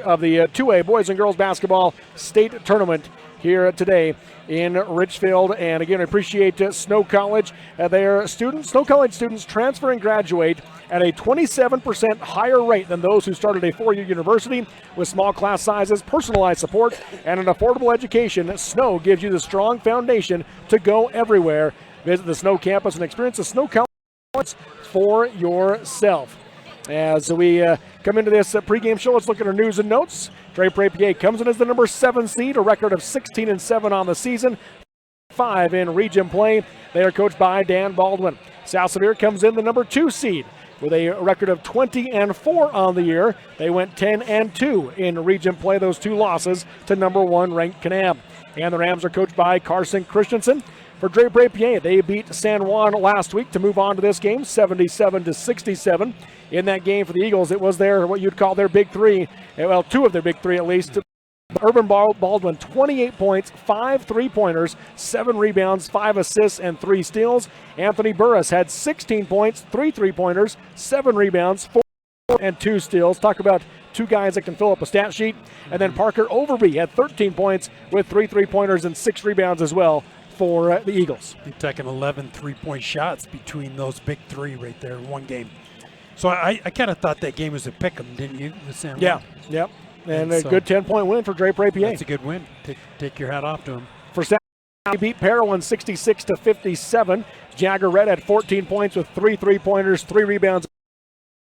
of the 2A boys and girls basketball state tournament here today in Richfield. And again, I appreciate Snow College. Their students, Snow College students, transfer and graduate at a 27% higher rate than those who started a four-year university. With small class sizes, personalized support, and an affordable education, Snow gives you the strong foundation to go everywhere. Visit the Snow campus and experience the Snow College for yourself. As we come into this pregame show, let's look at our news and notes. Draper APA comes in as the number 7 seed, a record of 16-7 on the season, 5 in region play. They are coached by Dan Baldwin. South Sevier comes in the number 2 seed with a record of 20-4 on the year. They went 10-2 in region play, those 2 losses to number 1 ranked Kanab. And the Rams are coached by Carson Christensen. For Draper APA, they beat San Juan last week to move on to this game, 77-67. In that game for the Eagles, it was what you'd call their big three. Well, 2 of their big 3 at least. Urban Baldwin, 28 points, 5 3-pointers, 7 rebounds, 5 assists, and 3 steals. Anthony Burris had 16 points, 3 3-pointers, 7 rebounds, 4 and 2 steals. Talk about 2 guys that can fill up a stat sheet. And then Parker Overby had 13 points with 3 3-pointers and 6 rebounds as well for the Eagles. You're taking 11 3-point shots between those big 3 right there in one game. So I kind of thought that game was a pick-em, didn't you, with San Juan? Yeah, yep. And a good 10-point win for Draper APA. That's a good win. Take your hat off to him. For South, they beat Parowan 66-57. Jagger Red had 14 points with 3 3-pointers, 3 rebounds.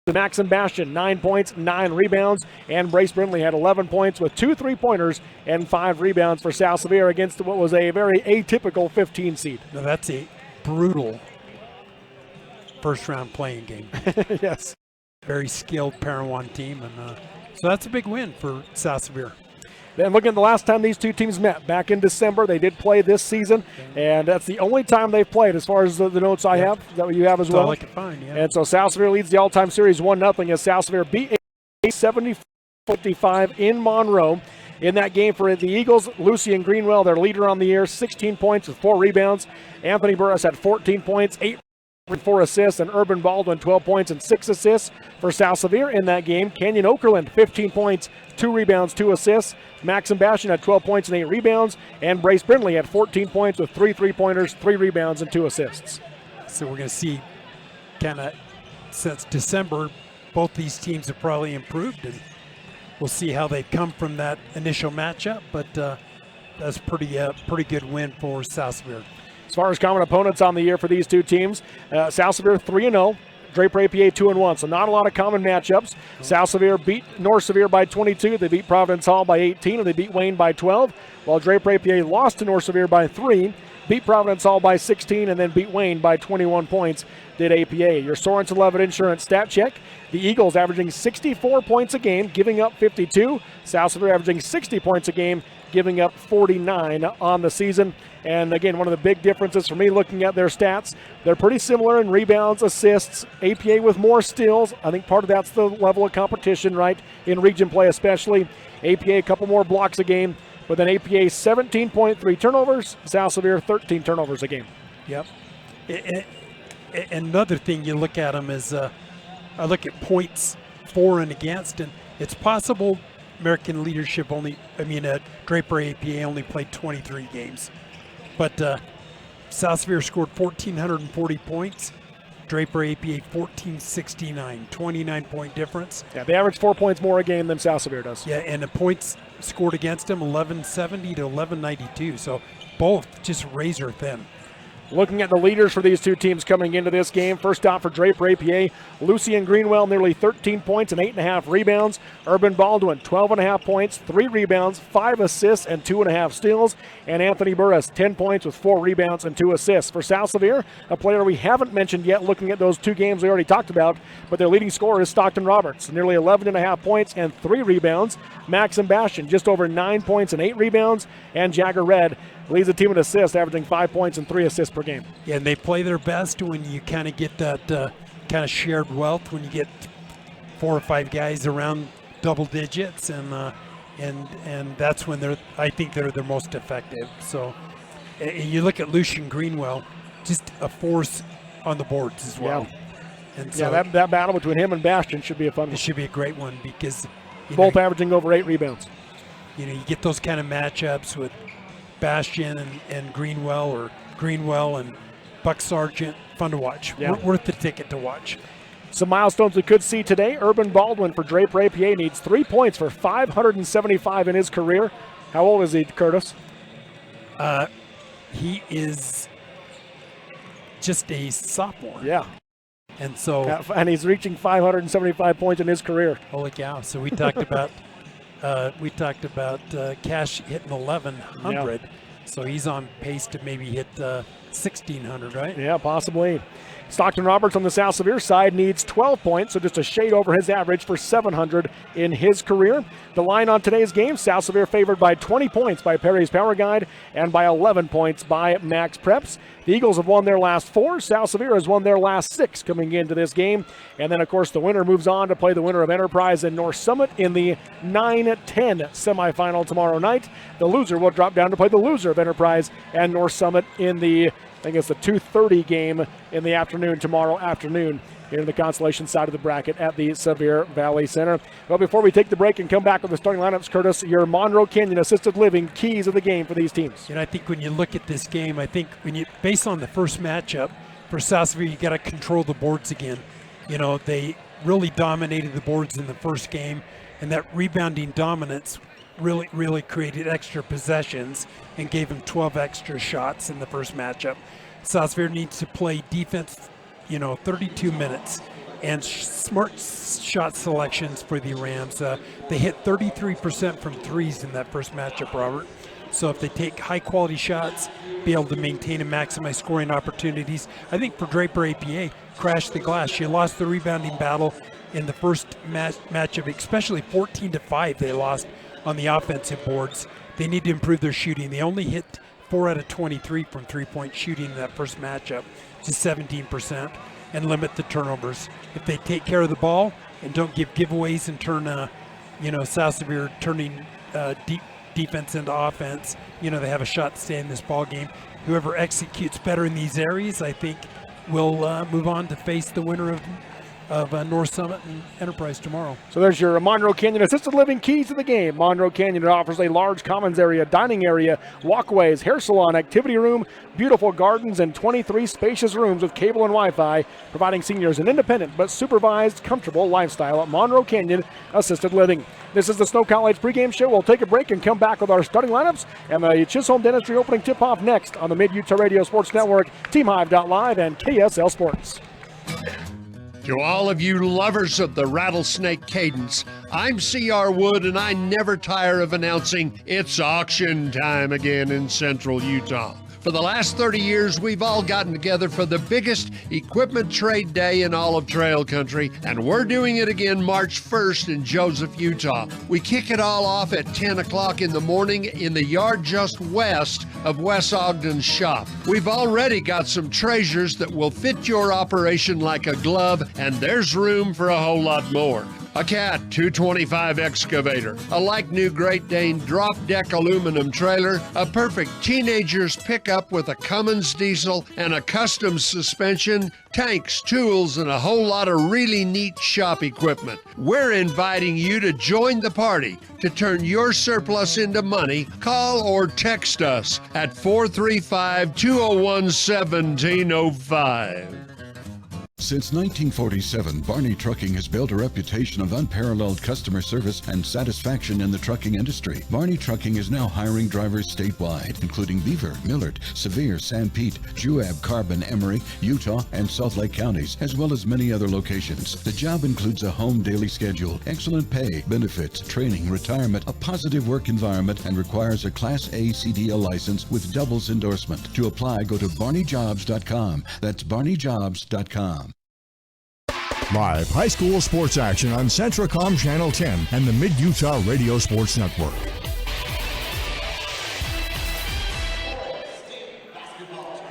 Max and Bastion, 9 points, 9 rebounds. And Brace Brindley had 11 points with 2 3-pointers and 5 rebounds for South Sevier against what was a very atypical 15 seed. Now that's a brutal first-round playing game. Yes. Very skilled Parowan team, and so that's a big win for South Sevier. Then looking at the last time these 2 teams met, back in December, they did play this season, and that's the only time they've played as far as the notes I have. Is that what you have as well? All I can find, yeah. And so South Sevier leads the all-time series 1-0 as South Sevier beat 70-55 in Monroe. In that game for the Eagles, Lucian Greenwell, their leader on the year, 16 points with 4 rebounds. Anthony Burris had 14 points, 8 with 4 assists, and Urban Baldwin 12 points and 6 assists for South Sevier. In that game, Kenyon Okerlund 15 points, 2 rebounds, 2 assists. Max and Bastion had 12 points and 8 rebounds, and Brace Brindley had 14 points with 3 3-pointers, 3 rebounds, and 2 assists. So we're going to see kind of since December, both these teams have probably improved, and we'll see how they come from that initial matchup, but that's pretty good win for South Sevier. As far as common opponents on the year for these 2 teams, South Sevier 3-0, Draper APA 2-1, so not a lot of common matchups. South Sevier beat North Sevier by 22, they beat Providence Hall by 18, and they beat Wayne by 12, while Draper APA lost to North Sevier by 3, beat Providence Hall by 16, and then beat Wayne by 21 points, did APA. Your Sorensen Levitt Insurance stat check, the Eagles averaging 64 points a game, giving up 52, South Sevier averaging 60 points a game, giving up 49 on the season. And again, one of the big differences for me looking at their stats, they're pretty similar in rebounds, assists, APA with more steals. I think part of that's the level of competition, right, in region play especially. APA a couple more blocks a game, but then APA 17.3 turnovers, South Sevier 13 turnovers a game. Yep. Another thing you look at them is I look at points for and against, and it's possible American Leadership Draper APA only played 23 games. But South Sevier scored 1,440 points. Draper APA 1,469, 29-point difference. Yeah, they average 4 points more a game than South Sevier does. Yeah, and the points scored against them, 1,170 to 1,192. So both just razor thin. Looking at the leaders for these 2 teams coming into this game, first out for Draper APA, Lucian Greenwell, nearly 13 points and 8.5 rebounds. Urban Baldwin, 12.5 points, 3 rebounds, 5 assists, and 2.5 steals. And Anthony Burris, 10 points with 4 rebounds and 2 assists. For South Sevier, a player we haven't mentioned yet looking at those 2 games we already talked about, but their leading scorer is Stockton Roberts, nearly 11.5 points and 3 rebounds. Max and Bastion, just over 9 points and 8 rebounds. And Jagger Red leads the team in assists, averaging 5 points and 3 assists per game. Yeah, and they play their best when you kind of get that kind of shared wealth, when you get 4 or 5 guys around double digits, and that's when I think they're their most effective. So you look at Lucian Greenwell, just a force on the boards as well. Yeah. And so that battle between him and Bastion should be a fun one. It should be a great one because both averaging over 8 rebounds. You get those kind of matchups with Bastian and Greenwell, or Greenwell and Buck Sargent. Fun to watch. Yeah. Worth the ticket to watch. Some milestones we could see today. Urban Baldwin for Draper APA needs 3 points for 575 in his career. How old is he, Curtis? He is just a sophomore. Yeah. And so, and he's reaching 575 points in his career. Holy cow! So we talked about Cash hitting 1,100. Yeah. So he's on pace to maybe hit 1,600, right? Yeah, possibly. Stockton Roberts on the South Sevier side needs 12 points, so just a shade over his average for 700 in his career. The line on today's game, South Sevier favored by 20 points by Perry's Power Guide and by 11 points by Max Preps. The Eagles have won their last 4. South Sevier has won their last 6 coming into this game. And then, of course, the winner moves on to play the winner of Enterprise and North Summit in the 9-10 semifinal tomorrow night. The loser will drop down to play the loser of Enterprise and North Summit in the, I think it's the 2:30 game in the afternoon tomorrow afternoon here in the Constellation side of the bracket at the Sevier Valley Center. Well, before we take the break and come back with the starting lineups, Curtis, your Monroe Canyon Assisted Living keys of the game for these teams. I think when you look at this game, based on the first matchup for South Sevier, you got to control the boards again. They really dominated the boards in the first game, and that rebounding dominance really created extra possessions and gave them 12 extra shots in the first matchup. South Sevier needs to play defense, 32 minutes, and smart shot selections for the Rams. They hit 33% from threes in that first matchup, Robert. So if they take high-quality shots, be able to maintain and maximize scoring opportunities. I think for Draper APA, crash the glass. She lost the rebounding battle in the first matchup, especially 14-5 they lost on the offensive boards. They need to improve their shooting. They only hit 4 out of 23 from three-point shooting in that first matchup, just 17%, and limit the turnovers. If they take care of the ball and don't give giveaways and turn, South Sevier turning deep defense into offense, they have a shot to stay in this ball game. Whoever executes better in these areas, I think, will move on to face the winner of North Summit and Enterprise tomorrow. So there's your Monroe Canyon Assisted Living keys to the game. Monroe Canyon offers a large commons area, dining area, walkways, hair salon, activity room, beautiful gardens, and 23 spacious rooms with cable and Wi-Fi, providing seniors an independent but supervised, comfortable lifestyle at Monroe Canyon Assisted Living. This is the Snow College pregame show. We'll take a break and come back with our starting lineups and the Chisholm Dentistry opening tip-off next on the Mid-Utah Radio Sports Network, TeamHive.live, and KSL Sports. To all of you lovers of the rattlesnake cadence, I'm C.R. Wood, and I never tire of announcing it's auction time again in Central Utah. For the last 30 years, we've all gotten together for the biggest equipment trade day in all of Trail Country, and we're doing it again March 1st in Joseph, Utah. We kick it all off at 10 o'clock in the morning in the yard just west of Wes Ogden's shop. We've already got some treasures that will fit your operation like a glove, and there's room for a whole lot more. A Cat 225 excavator, a like-new Great Dane drop-deck aluminum trailer, a perfect teenager's pickup with a Cummins diesel and a custom suspension, tanks, tools, and a whole lot of really neat shop equipment. We're inviting you to join the party. To turn your surplus into money, call or text us at 435-201-1705. Since 1947, Barney Trucking has built a reputation of unparalleled customer service and satisfaction in the trucking industry. Barney Trucking is now hiring drivers statewide, including Beaver, Millard, Sevier, San Pete, Juab, Carbon, Emery, Utah, and Salt Lake counties, as well as many other locations. The job includes a home daily schedule, excellent pay, benefits, training, retirement, a positive work environment, and requires a Class A CDL license with doubles endorsement. To apply, go to barneyjobs.com. That's barneyjobs.com. Live high school sports action on Centracom Channel 10 and the Mid-Utah Radio Sports Network.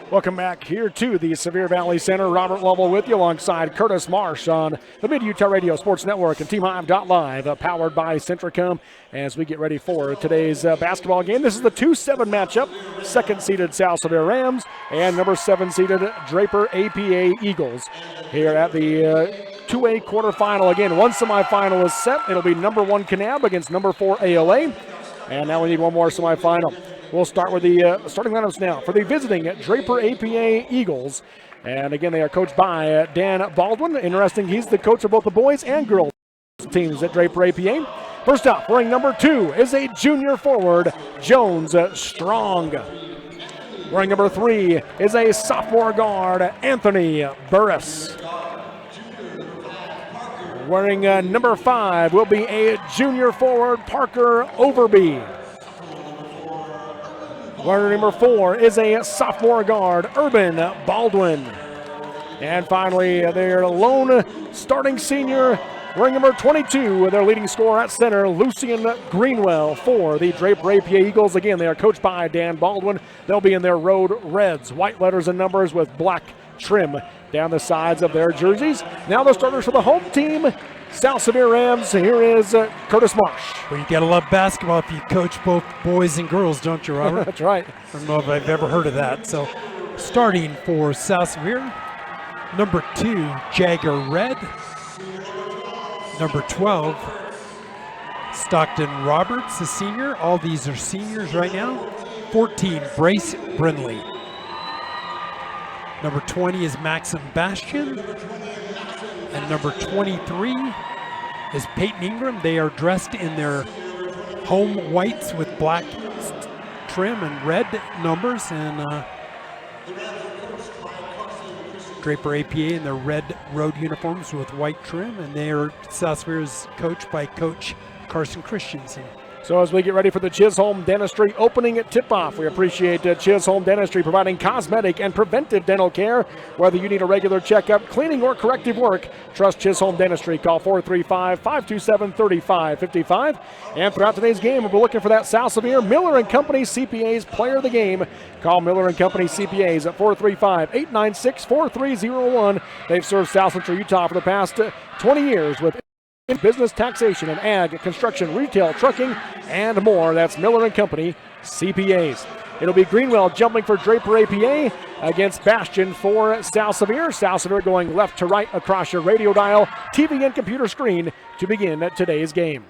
Welcome back here to the Sevier Valley Center. Robert Lovell with you alongside Curtis Marsh on the Mid-Utah Radio Sports Network and TeamHive.live, powered by Centracom, as we get ready for today's basketball game. This is the 2-7 matchup, second-seeded South Sevier Rams and number 7-seeded Draper APA Eagles here at the 2A quarterfinal. Again, one semifinal is set. It'll be number 1 Kanab against number 4 ALA. And now we need one more semifinal. We'll start with the starting lineups now for the visiting Draper APA Eagles. And again, they are coached by Dan Baldwin. Interesting, he's the coach of both the boys and girls teams at Draper APA. First up, wearing number 2 is a junior forward, Jones Strong. Wearing number 3 is a sophomore guard, Anthony Burris. Wearing number 5 will be a junior forward, Parker Overby. Wearing number 4 is a sophomore guard, Urban Baldwin. And finally, their lone starting senior, wearing number 22, their leading scorer at center, Lucian Greenwell for the Draper APA Eagles. Again, they are coached by Dan Baldwin. They'll be in their road reds, white letters and numbers with black trim down the sides of their jerseys. Now the starters for the home team, South Sevier Rams. Here is Curtis Marsh. Well, you gotta love basketball if you coach both boys and girls, don't you, Robert? That's right. I don't know if I've ever heard of that. So, starting for South Sevier, number 2, Jagger Red. Number 12, Stockton Roberts, a senior. All these are seniors right now. 14, Brace Brindley. Number 20 is Maxim Bastian. And number 23 is Peyton Ingram. They are dressed in their home whites with black trim and red numbers. And Draper APA in their red road uniforms with white trim. And they are South Sevier's coached by Coach Carson Christensen. So as we get ready for the Chisholm Dentistry opening tip-off, we appreciate Chisholm Dentistry providing cosmetic and preventive dental care. Whether you need a regular checkup, cleaning, or corrective work, trust Chisholm Dentistry. Call 435-527-3555. And throughout today's game, we'll be looking for that South Sevier Miller & Company CPAs player of the game. Call Miller & Company CPAs at 435-896-4301. They've served South Central Utah for the past 20 years with business, taxation, and ag, construction, retail, trucking, and more. That's Miller & Company CPAs. It'll be Greenwell jumping for Draper APA against Bastion for South Sevier. South Sevier going left to right across your radio dial, TV, and computer screen to begin today's game.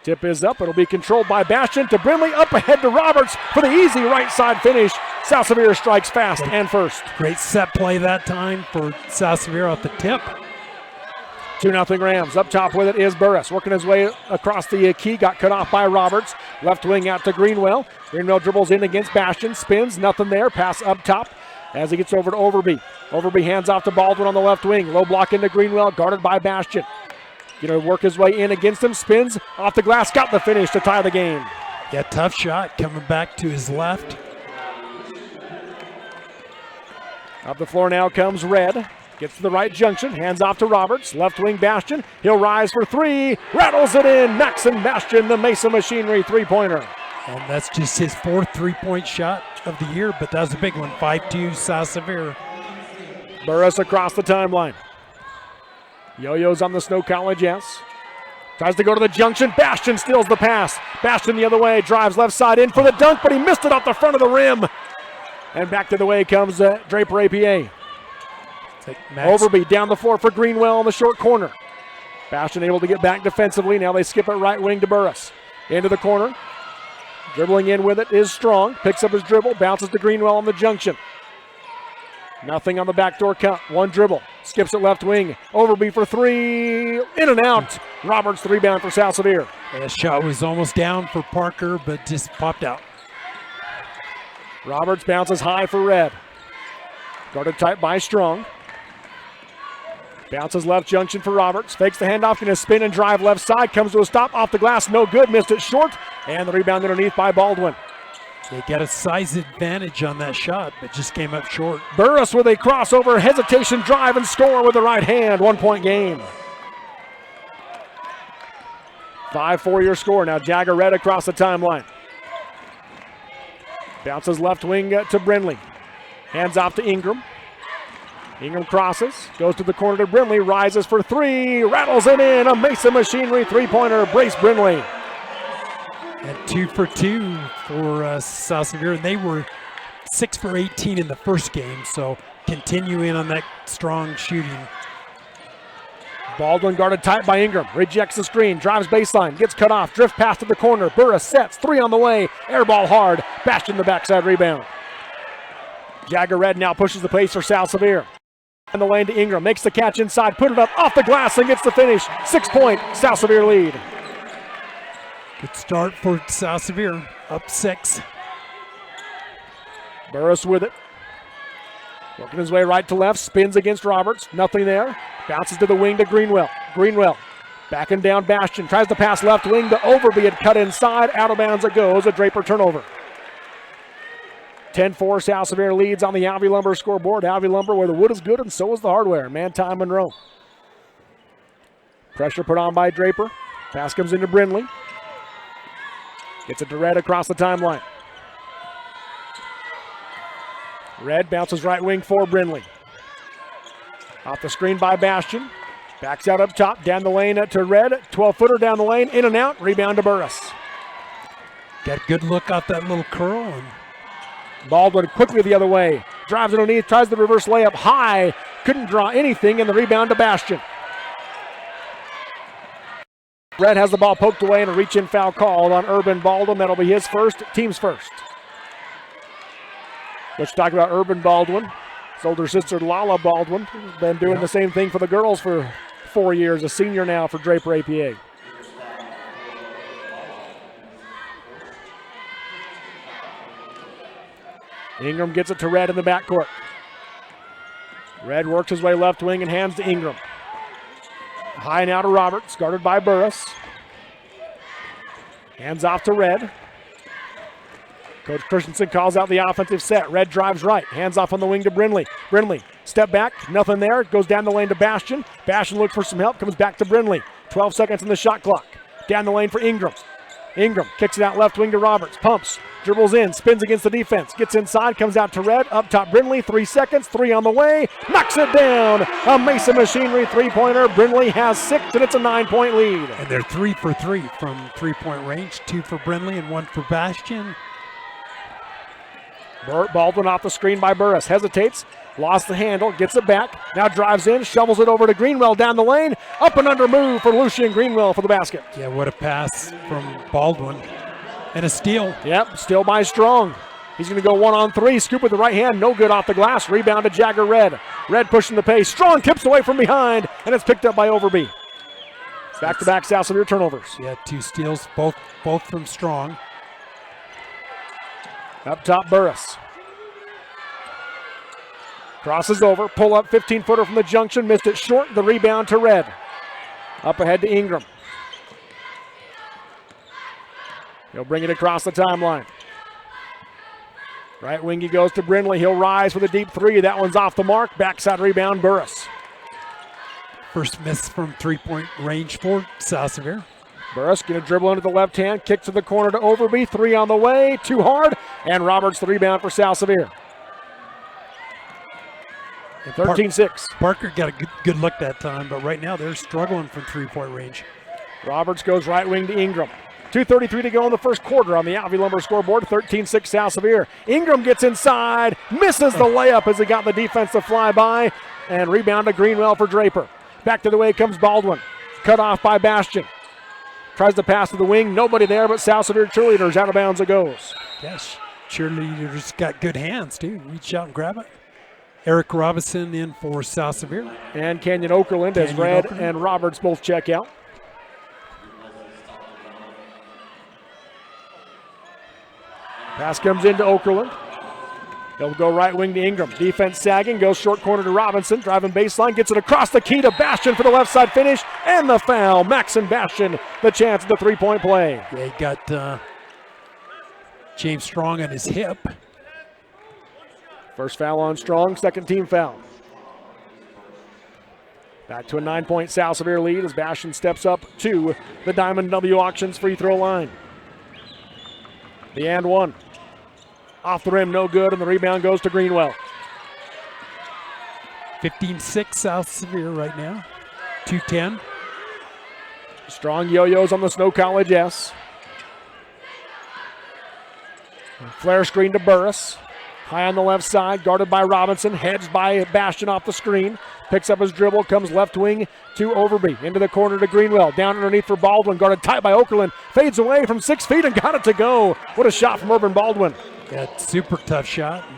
Tip is up. It'll be controlled by Bastion to Brindley, up ahead to Roberts for the easy right side finish. South Sevier strikes fast and first. Great set play that time for South Sevier off the tip. 2-0 Rams. Up top with it is Burris. Working his way across the key. Got cut off by Roberts. Left wing out to Greenwell. Greenwell dribbles in against Bastion. Spins. Nothing there. Pass up top as he gets over to Overby. Overby hands off to Baldwin on the left wing. Low block into Greenwell. Guarded by Bastion. Going to work his way in against him. Spins off the glass. Got the finish to tie the game. Yeah, tough shot coming back to his left. Up the floor now comes Red. Gets to the right junction, hands off to Roberts, left wing Bastion. He'll rise for 3, rattles it in. Maxim Bastion, the Mesa Machinery three-pointer. And that's just his 4th three-point shot of the year, but that was a big one. 5-2 South Sevier. Burris across the timeline. Yo-Yo's on the Snow College, yes. Tries to go to the junction. Bastion steals the pass. Bastion the other way, drives left side in for the dunk, but he missed it off the front of the rim. And back to the way comes Draper APA. Overby down the floor for Greenwell in the short corner. Bastion able to get back defensively. Now they skip it right wing to Burris. Into the corner. Dribbling in with it is Strong. Picks up his dribble. Bounces to Greenwell on the junction. Nothing on the backdoor cut. One dribble. Skips it left wing. Overby for 3. In and out. Roberts the rebound for South Sevier. That shot was almost down for Parker, but just popped out. Roberts bounces high for Red. Guarded tight by Strong. Bounces left junction for Roberts. Fakes the handoff, going to spin and drive left side. Comes to a stop off the glass. No good. Missed it short. And the rebound underneath by Baldwin. They got a size advantage on that shot, but just came up short. Burris with a crossover, hesitation, drive, and score with the right hand. 1-point game. 5-4 your score. Now Jagger Red across the timeline. Bounces left wing to Brindley. Hands off to Ingram. Ingram crosses, goes to the corner to Brindley, rises for 3, rattles it in. A Mesa Machinery three-pointer, Brace Brindley. And 2 for 2 for South Sevier, and they were 6 for 18 in the first game, so continuing on that strong shooting. Baldwin guarded tight by Ingram. Rejects the screen. Drives baseline. Gets cut off. Drift pass to the corner. Burris sets. 3 on the way. Air ball hard. Bastion the backside rebound. Jagger Red now pushes the pace for South Sevier. In the lane to Ingram. Makes the catch inside. Put it up off the glass and gets the finish. 6-point South Sevier lead. Good start for South Sevier. Up 6. Burris with it. Working his way right to left. Spins against Roberts. Nothing there. Bounces to the wing to Greenwell. Greenwell backing down Bastion. Tries to pass left wing to Overby. It cut inside. Out of bounds it goes. A Draper turnover. 10-4 South Sevier leads on the Alvey Lumber scoreboard. Alvey Lumber where the wood is good and so is the hardware. Manti Monroe. Pressure put on by Draper. Pass comes into Brindley. Gets it to Red across the timeline. Red bounces right wing for Brindley. Off the screen by Bastion. Backs out up top, down the lane to Red. 12-footer down the lane, in and out. Rebound to Burris. Got a good look off that little curl. And Baldwin quickly the other way. Drives underneath, tries the reverse layup high. Couldn't draw anything, and the rebound to Bastion. Red has the ball poked away and a reach-in foul called on Urban Baldwin. That'll be his first, team's first. Let's talk about Urban Baldwin. His older sister Lala Baldwin has been doing the same thing for the girls for 4 years. A senior now for Draper APA. Ingram gets it to Red in the backcourt. Red works his way left wing and hands to Ingram. High now to Roberts, guarded by Burris. Hands off to Red. Coach Christensen calls out the offensive set. Red drives right, hands off on the wing to Brindley. Brindley, step back, nothing there. Goes down the lane to Bastion. Bastion looks for some help, comes back to Brindley. 12 seconds in the shot clock. Down the lane for Ingram. Ingram kicks it out left wing to Roberts. Pumps, dribbles in, spins against the defense. Gets inside, comes out to Red. Up top Brindley, 3 seconds, 3 on the way. Knocks it down. A Mason Machinery three-pointer. Brindley has 6, and it's a 9-point lead. And they're 3 for 3 from three-point range. 2 for Brindley and 1 for Bastion. Baldwin off the screen by Burris. Hesitates. Lost the handle. Gets it back. Now drives in. Shovels it over to Greenwell down the lane. Up and under move for Lucian Greenwell for the basket. Yeah, what a pass from Baldwin. And a steal. Yep, still by Strong. He's going to go 1-on-3. Scoop with the right hand. No good off the glass. Rebound to Jagger Red. Red pushing the pace. Strong tips away from behind. And it's picked up by Overby. Back-to-back South Sevier turnovers. Yeah, 2 steals, both from Strong. Up top, Burris. Crosses over, pull up, 15-footer from the junction, missed it short, the rebound to Red. Up ahead to Ingram. He'll bring it across the timeline. Right wing he goes to Brindley, he'll rise with a deep 3, that one's off the mark, backside rebound, Burris. First miss from three-point range for South Sevier. Burris going to dribble into the left hand, kick to the corner to Overby, 3 on the way, too hard, and Roberts the rebound for South Sevier. 13-6. Parker got a good look that time, but right now they're struggling from three-point range. Roberts goes right wing to Ingram. 2:33 to go in the first quarter on the Alvey Lumber scoreboard, 13-6 South Sevier. Ingram gets inside, misses the layup as he got the defense to fly by, and rebound to Greenwell for Draper. Back to the way comes Baldwin, cut off by Bastion. Tries to pass to the wing, nobody there but South Sevier cheerleaders, out of bounds it goes. Yes, cheerleaders got good hands too, reach out and grab it. Eric Robinson in for South Sevier. And Canyon Okerlund as Red and Roberts both check out. Pass comes into Okerlund. He'll go right wing to Ingram. Defense sagging, goes short corner to Robinson. Driving baseline, gets it across the key to Bastion for the left side finish. And the foul. Maxon Bastion, the chance at the three-point play. Yeah, he got James Strong on his hip. First foul on Strong, second team foul. Back to a 9-point South Sevier lead as Bastion steps up to the Diamond W Auctions free throw line. The and one. Off the rim, no good, and the rebound goes to Greenwell. 15-6 South Sevier right now. 2:10. Strong yo-yos on the Snow College S. Flare screen to Burris. High on the left side, guarded by Robinson, hedged by Bastion off the screen. Picks up his dribble, comes left wing to Overby. Into the corner to Greenwell. Down underneath for Baldwin, guarded tight by Okerlund. Fades away from 6 feet and got it to go. What a shot from Urban Baldwin. Yeah, super tough shot.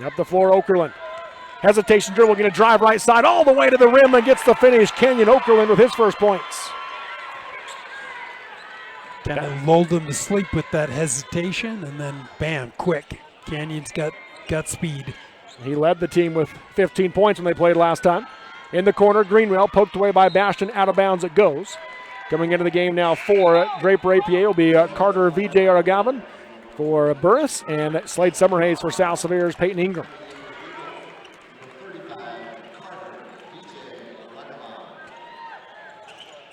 Up the floor, Okerlund. Hesitation dribble, going to drive right side all the way to the rim and gets the finish. Kenyon Okerlund with his first points. Kind of lulled him to sleep with that hesitation, and then bam, quick. Canyon's got speed. He led the team with 15 points when they played last time. In the corner, Greenwell poked away by Bastion. Out of bounds it goes. Coming into the game now for Draper APA will be Carter VJ Aragavan for Burris and Slade Summerhays for South Sevier's Peyton Ingram.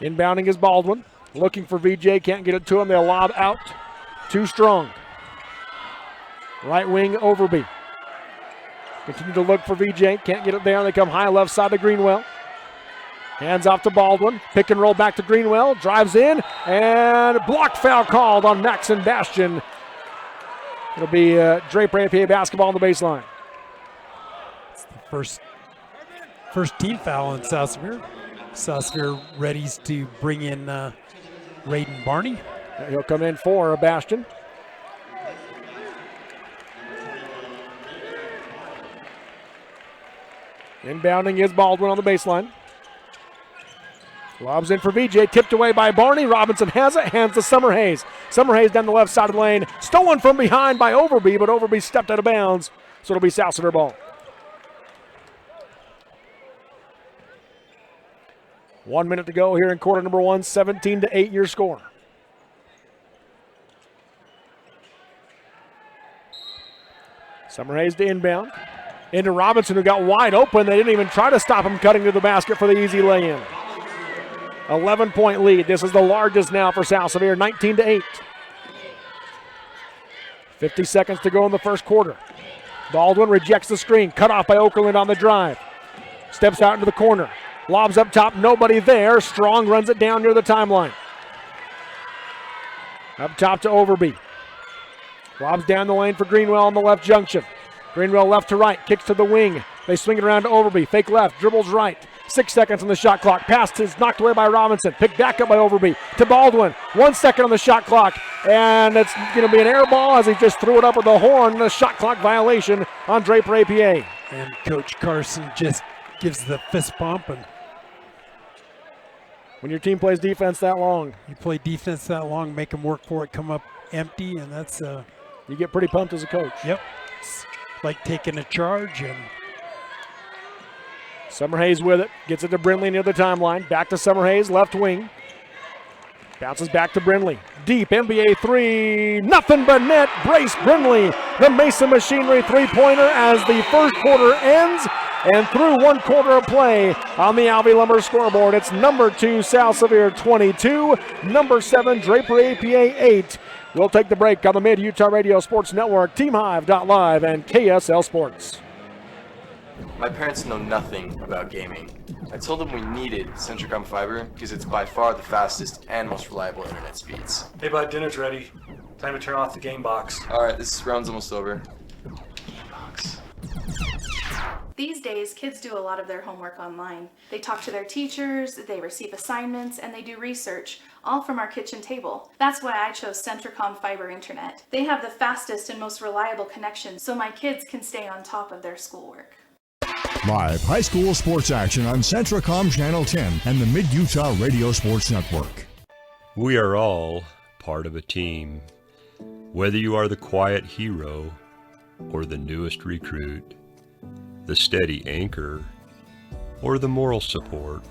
Inbounding is Baldwin. Looking for VJ, can't get it to him. They'll lob out. Too strong. Right wing, Overby. Continue to look for VJ, can't get it there. They come high left side to Greenwell. Hands off to Baldwin. Pick and roll back to Greenwell. Drives in, and block foul called on Maxon Bastion. It'll be Draper APA basketball on the baseline. It's the first team foul on South Severe. South Severe readies to bring in Raiden Barney. He'll come in for Bastion. Inbounding is Baldwin on the baseline. Lobs in for VJ, tipped away by Barney. Robinson has it, hands to Summerhays. Summerhays down the left side of the lane. Stolen from behind by Overby, but Overby stepped out of bounds, so it'll be South Severe ball. 1 minute to go here in quarter number one, 17-8 your score. Summerhays to inbound. Into Robinson, who got wide open. They didn't even try to stop him cutting to the basket for the easy lay-in. 11-point lead. This is the largest now for South Severe, 19-8. 50 seconds to go in the first quarter. Baldwin rejects the screen, cut off by Okerlund on the drive. Steps out into the corner. Lobs up top, nobody there. Strong runs it down near the timeline. Up top to Overby. Lobs down the lane for Greenwell on the left junction. Greenwell left to right, kicks to the wing. They swing it around to Overby. Fake left, dribbles right. 6 seconds on the shot clock. Pass is knocked away by Robinson. Picked back up by Overby to Baldwin. 1 second on the shot clock. And it's going to be an air ball as he just threw it up with the horn. A shot clock violation on Draper APA. And Coach Carson just gives the fist bump. And when your team plays defense that long, you play defense that long, make them work for it, come up empty, and that's you get pretty pumped as a coach. Yep. It's like taking a charge. And Summerhays with it, gets it to Brindley near the timeline. Back to Summerhays, left wing. Bounces back to Brindley. Deep NBA three, nothing but net. Brace Brindley, the Mason Machinery three-pointer as the first quarter ends. And through 1 quarter of play on the Alvey Lumber scoreboard, it's number 2 South Severe 22, number 7 Draper APA 8. We'll take the break on the Mid-Utah Radio Sports Network, TeamHive.live, and KSL Sports. My parents know nothing about gaming. I told them we needed Centricom Fiber because it's by far the fastest and most reliable internet speeds. Hey bud, dinner's ready. Time to turn off the game box. Alright, this round's almost over. These days, kids do a lot of their homework online. They talk to their teachers, they receive assignments, and they do research, all from our kitchen table. That's why I chose Centricom Fiber Internet. They have the fastest and most reliable connection, so my kids can stay on top of their schoolwork. Live high school sports action on Centricom Channel 10 and the Mid-Utah Radio Sports Network. We are all part of a team. Whether you are the quiet hero or the newest recruit, the steady anchor, or the moral support,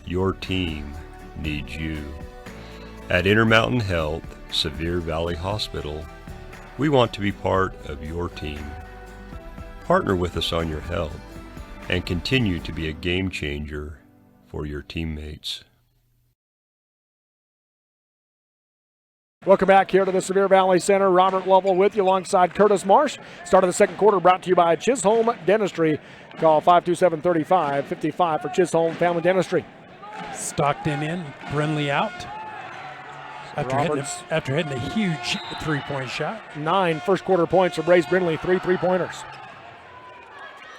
your team needs you. At Intermountain Health, Sevier Valley Hospital, we want to be part of your team. Partner with us on your health and continue to be a game changer for your teammates. Welcome back here to the Sevier Valley Center. Robert Lovell with you alongside Curtis Marsh. Start of the second quarter brought to you by Chisholm Dentistry. Call 527-3555 for Chisholm Family Dentistry. Stockton in, Brindley out. After hitting a huge three-point shot. 9 first-quarter points for Brace Brindley, 3 3-pointers.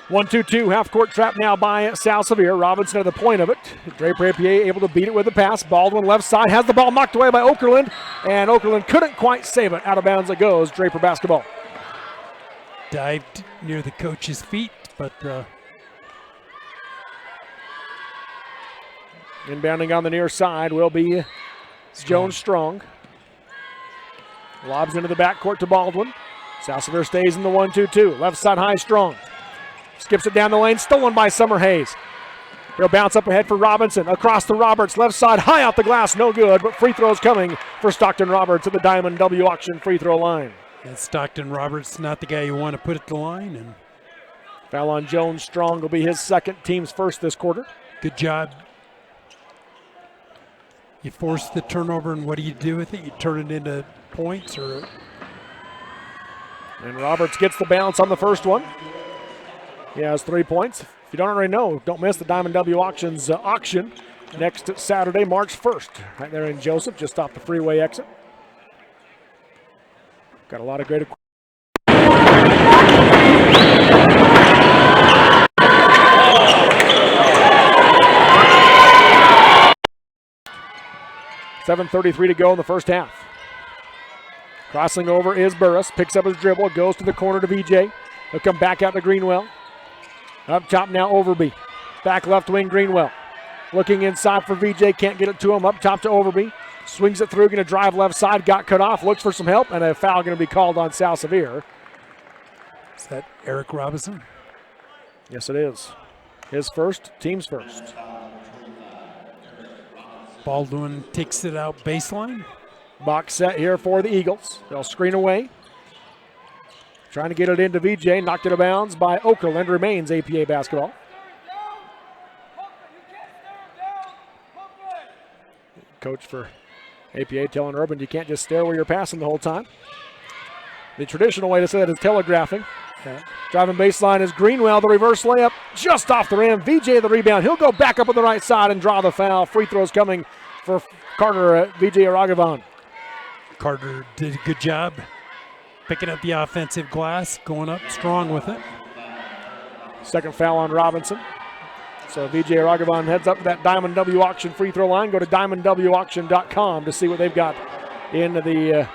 1-2-2, half-court trap now by Sal Sevier. Robinson at the point of it. Draper APA able to beat it with the pass. Baldwin left side has the ball knocked away by Okerlund, and Okerlund couldn't quite save it. Out of bounds it goes. Draper basketball. Dived near the coach's feet, but inbounding on the near side will be Jones Strong. Lobs into the backcourt to Baldwin. South Sevier stays in the 1-2-2. Left side high, Strong. Skips it down the lane, stolen by Summer Hayes. He'll bounce up ahead for Robinson. Across to Roberts, left side, high out the glass, no good, but free throws coming for Stockton Roberts at the Diamond W Auction free throw line. And Stockton Roberts, not the guy you want to put at the line. And foul on Jones Strong will be his second, team's first this quarter. Good job. You force the turnover, and what do you do with it? You turn it into points, or? And Roberts gets the bounce on the first one. He has 3 points. If you don't already know, don't miss the Diamond W Auctions auction next Saturday, March 1st, right there in Joseph, just off the freeway exit. Got a lot of great equipment. 7:33 to go in the first half. Crossing over is Burris, picks up his dribble, goes to the corner to VJ. He'll come back out to Greenwell. Up top now, Overby. Back left wing, Greenwell. Looking inside for VJ, can't get it to him. Up top to Overby. Swings it through, going to drive left side, got cut off, looks for some help, and a foul going to be called on Sal Sevier. Is that Eric Robinson? Yes, it is. His first, team's first. Baldwin takes it out baseline. Box set here for the Eagles. They'll screen away. Trying to get it into VJ, knocked it out of bounds by Okerlund, remains APA basketball. Coach for APA telling Urban you can't just stare where you're passing the whole time. The traditional way to say that is telegraphing. Driving baseline is Greenwell, the reverse layup just off the rim. VJ the rebound. He'll go back up on the right side and draw the foul. Free throws coming for Carter VJ Aragavan. Carter did a good job picking up the offensive glass, going up strong with it. Second foul on Robinson. So VJ Aragavan heads up to that Diamond W Auction free throw line. Go to diamondwauction.com to see what they've got in the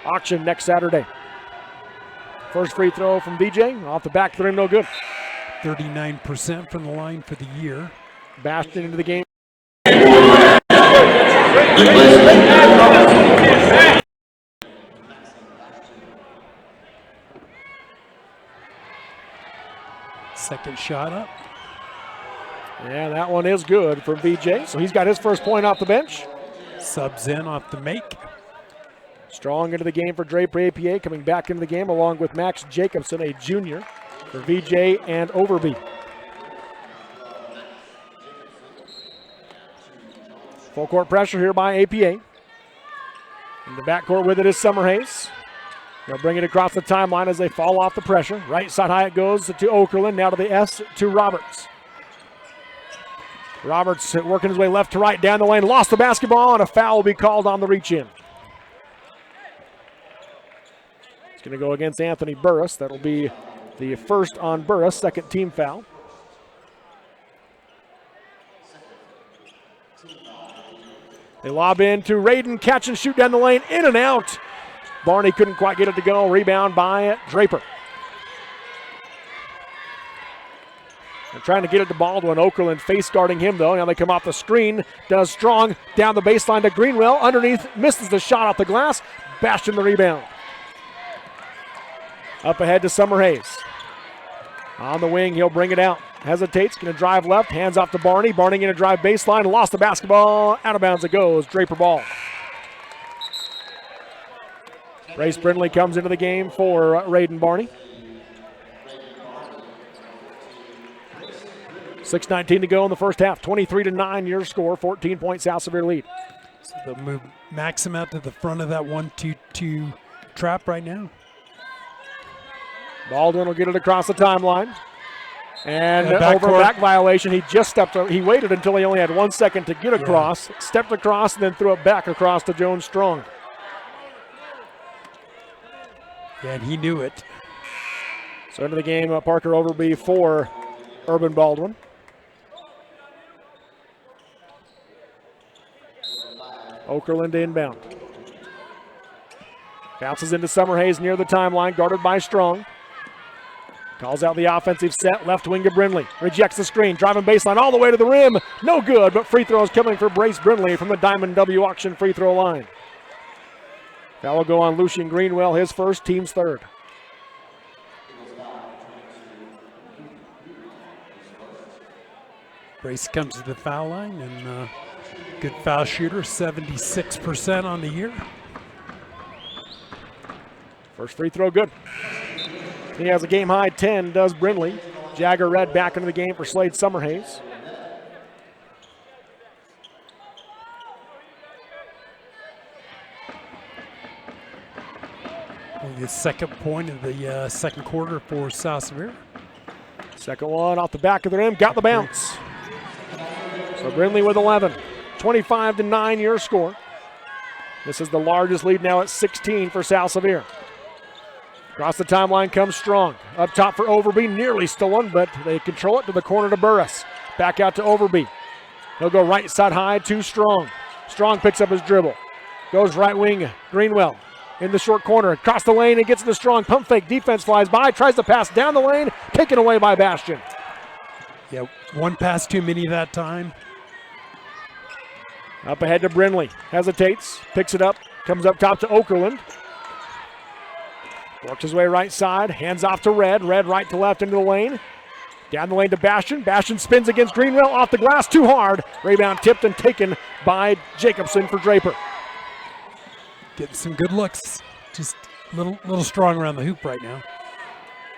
auction next Saturday. First free throw from VJ, off the back of the rim, no good. 39% from the line for the year. Bashed into the game. Second shot up. Yeah, that one is good for VJ. So he's got his first point off the bench. Subs in off the make. Strong into the game for Draper APA, coming back into the game along with Max Jacobson, a junior, for VJ and Overby. Full court pressure here by APA. In the backcourt with it is Summer Hayes. They'll bring it across the timeline as they fall off the pressure. Right side high it goes to Okerlund, now to the S to Roberts. Roberts working his way left to right down the lane, lost the basketball, and a foul will be called on the reach-in. It's going to go against Anthony Burris. That'll be the first on Burris, second team foul. They lob in to Radin, catch and shoot down the lane, in and out. Barney couldn't quite get it to go. Rebound by Draper. They're trying to get it to Baldwin. Okerlund face guarding him though. Now they come off the screen. Does Strong down the baseline to Greenwell. Underneath, misses the shot off the glass. Bastion the rebound. Up ahead to Summer Hayes. On the wing, he'll bring it out. Hesitates, going to drive left, hands off to Barney. Barney going to drive baseline, lost the basketball. Out of bounds it goes. Draper ball. Brace Brindley comes into the game for Radin Barney. 6:19 to go in the first half. 23-9 your score. 14-point South Sevier lead. So they'll move Maxim out to the front of that 1-2-2 trap right now. Baldwin will get it across the timeline. And back violation. He just stepped. He waited until he only had 1 second to get across, stepped across, and then threw it back across to Jones Strong. Yeah, and he knew it. So into the game, Parker Overby for Urban Baldwin. Okerlund inbound. Bounces into Summerhays near the timeline, guarded by Strong. Calls out the offensive set, left wing to Brindley. Rejects the screen, driving baseline all the way to the rim. No good, but free throws coming for Brace Brindley from the Diamond W Auction free throw line. That will go on Lucian Greenwell, his first, team's third. Brace comes to the foul line, and good foul shooter, 76% on the year. First free throw good. He has a game-high 10, does Brindley. Jagger Red back into the game for Slade Summerhays. The second point of the second quarter for South Sevier. Second one off the back of the rim, got the bounce. So Brindley with 11. 25-9 your score. This is the largest lead now at 16 for South Sevier. Across the timeline comes Strong. Up top for Overby, nearly stolen, but they control it to the corner to Burris. Back out to Overby. He'll go right side high to Strong. Strong picks up his dribble. Goes right wing, Greenwell in the short corner. Across the lane and gets to Strong. Pump fake, defense flies by, tries to pass down the lane, taken away by Bastian. Yeah, one pass too many that time. Up ahead to Brindley. Hesitates, picks it up, comes up top to Okerlund. Works his way right side, hands off to Red. Red right to left into the lane. Down the lane to Bastian. Bastian spins against Greenwell, off the glass, too hard. Rebound tipped and taken by Jacobson for Draper. Getting some good looks. Just a little strong around the hoop right now.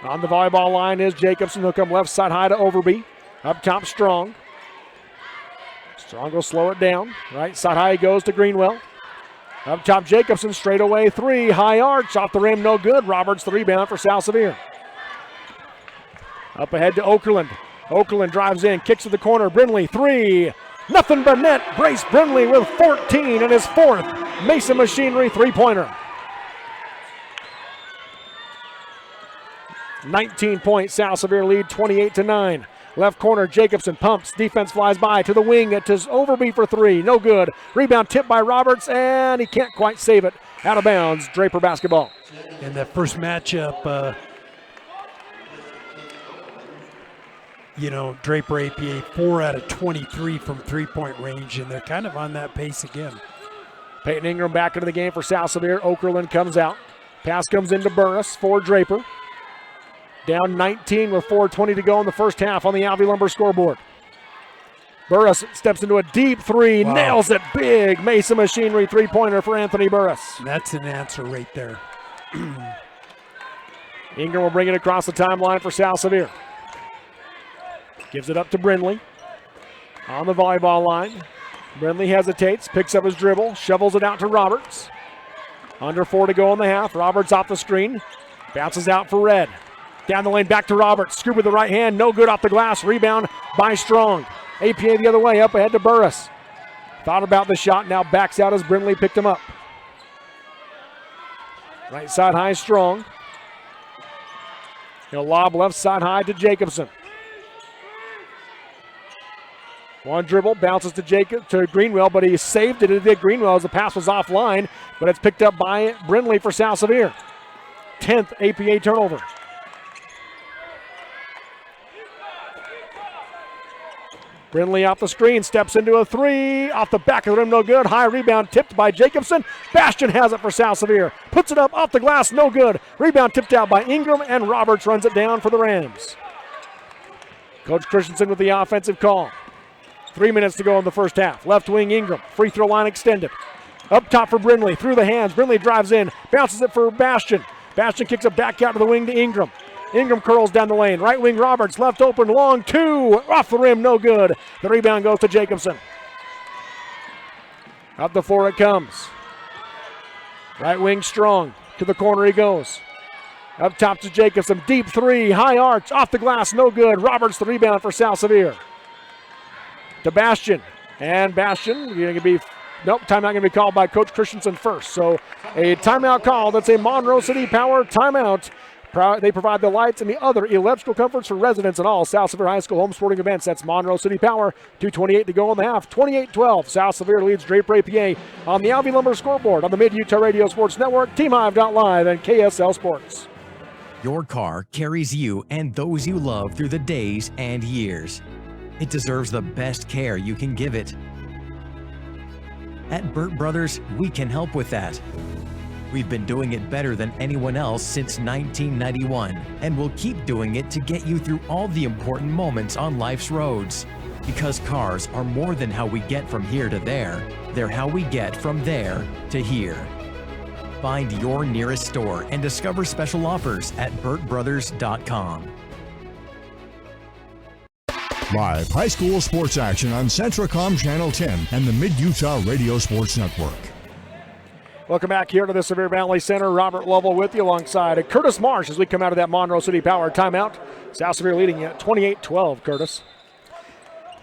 On the volleyball line is Jacobson. He'll come left side high to Overby. Up top, Strong. Strong will slow it down. Right side high he goes to Greenwell. Up top, Jacobson, straight away three, high arch, off the rim, no good. Roberts the rebound for South Sevier. Up ahead to Okerlund. Okerlund drives in, kicks to the corner, Brindley, three, nothing but net. Brace Brindley with 14 and his fourth Mason Machinery three-pointer. 19-point South Sevier lead, 28-9. Left corner, Jacobson pumps. Defense flies by to the wing. It is Overby for three. No good. Rebound tipped by Roberts, and he can't quite save it. Out of bounds. Draper basketball. In that first matchup, Draper APA 4 out of 23 from three-point range, and they're kind of on that pace again. Peyton Ingram back into the game for South Sevier. Okerlund comes out. Pass comes into Burris for Draper. Down 19 with 4:20 to go in the first half on the Alvey Lumber scoreboard. Burris steps into a deep three, nails it big. Mason Machinery three-pointer for Anthony Burris. That's an answer right there. Ingram will bring it across the timeline for South Sevier. Gives it up to Brindley. On the volleyball line. Brindley hesitates, picks up his dribble, shovels it out to Roberts. Under 4 to go in the half. Roberts off the screen. Bounces out for Red. Down the lane, back to Roberts. Scoop with the right hand, no good off the glass. Rebound by Strong. APA the other way, up ahead to Burris. Thought about the shot, now backs out as Brindley picked him up. Right side high, Strong. He'll lob left side high to Jacobson. One dribble, bounces to Greenwell, but he saved it. It did Greenwell as the pass was offline, but it's picked up by Brindley for South Sevier. 10th APA turnover. Brindley off the screen, steps into a three, off the back of the rim, no good. High rebound tipped by Jacobson. Bastian has it for South Sevier. Puts it up off the glass, no good. Rebound tipped out by Ingram, and Roberts runs it down for the Rams. Coach Christensen with the offensive call. 3 minutes to go in the first half. Left wing Ingram, free throw line extended. Up top for Brindley, through the hands. Brindley drives in, bounces it for Bastian. Bastian kicks it back out to the wing to Ingram. Ingram curls down the lane. Right wing Roberts, left open, long two. Off the rim, no good. The rebound goes to Jacobson. Up the floor it comes. Right wing Strong. To the corner he goes. Up top to Jacobson, deep three, high arch, off the glass, no good. Roberts the rebound for South Sevier. To Bastion, and Bastion going to be, nope, timeout going to be called by Coach Christensen first. So a timeout call. That's a Monroe City Power timeout. They provide the lights and the other electrical comforts for residents and all South Sevier High School home sporting events. That's Monroe City Power. 2:28 to go in the half. 28-12. South Sevier leads Draper APA on the Alvey Lumber scoreboard on the Mid-Utah Radio Sports Network, TeamHive.live, and KSL Sports. Your car carries you and those you love through the days and years. It deserves the best care you can give it. At Burt Brothers, we can help with that. We've been doing it better than anyone else since 1991, and we'll keep doing it to get you through all the important moments on life's roads. Because cars are more than how we get from here to there, they're how we get from there to here. Find your nearest store and discover special offers at burtbrothers.com. Live high school sports action on Centracom Channel 10 and the Mid-Utah Radio Sports Network. Welcome back here to the Sevier Valley Center. Robert Lovell with you alongside Curtis Marsh as we come out of that Monroe City Power timeout. South Sevier leading at 28-12, Curtis.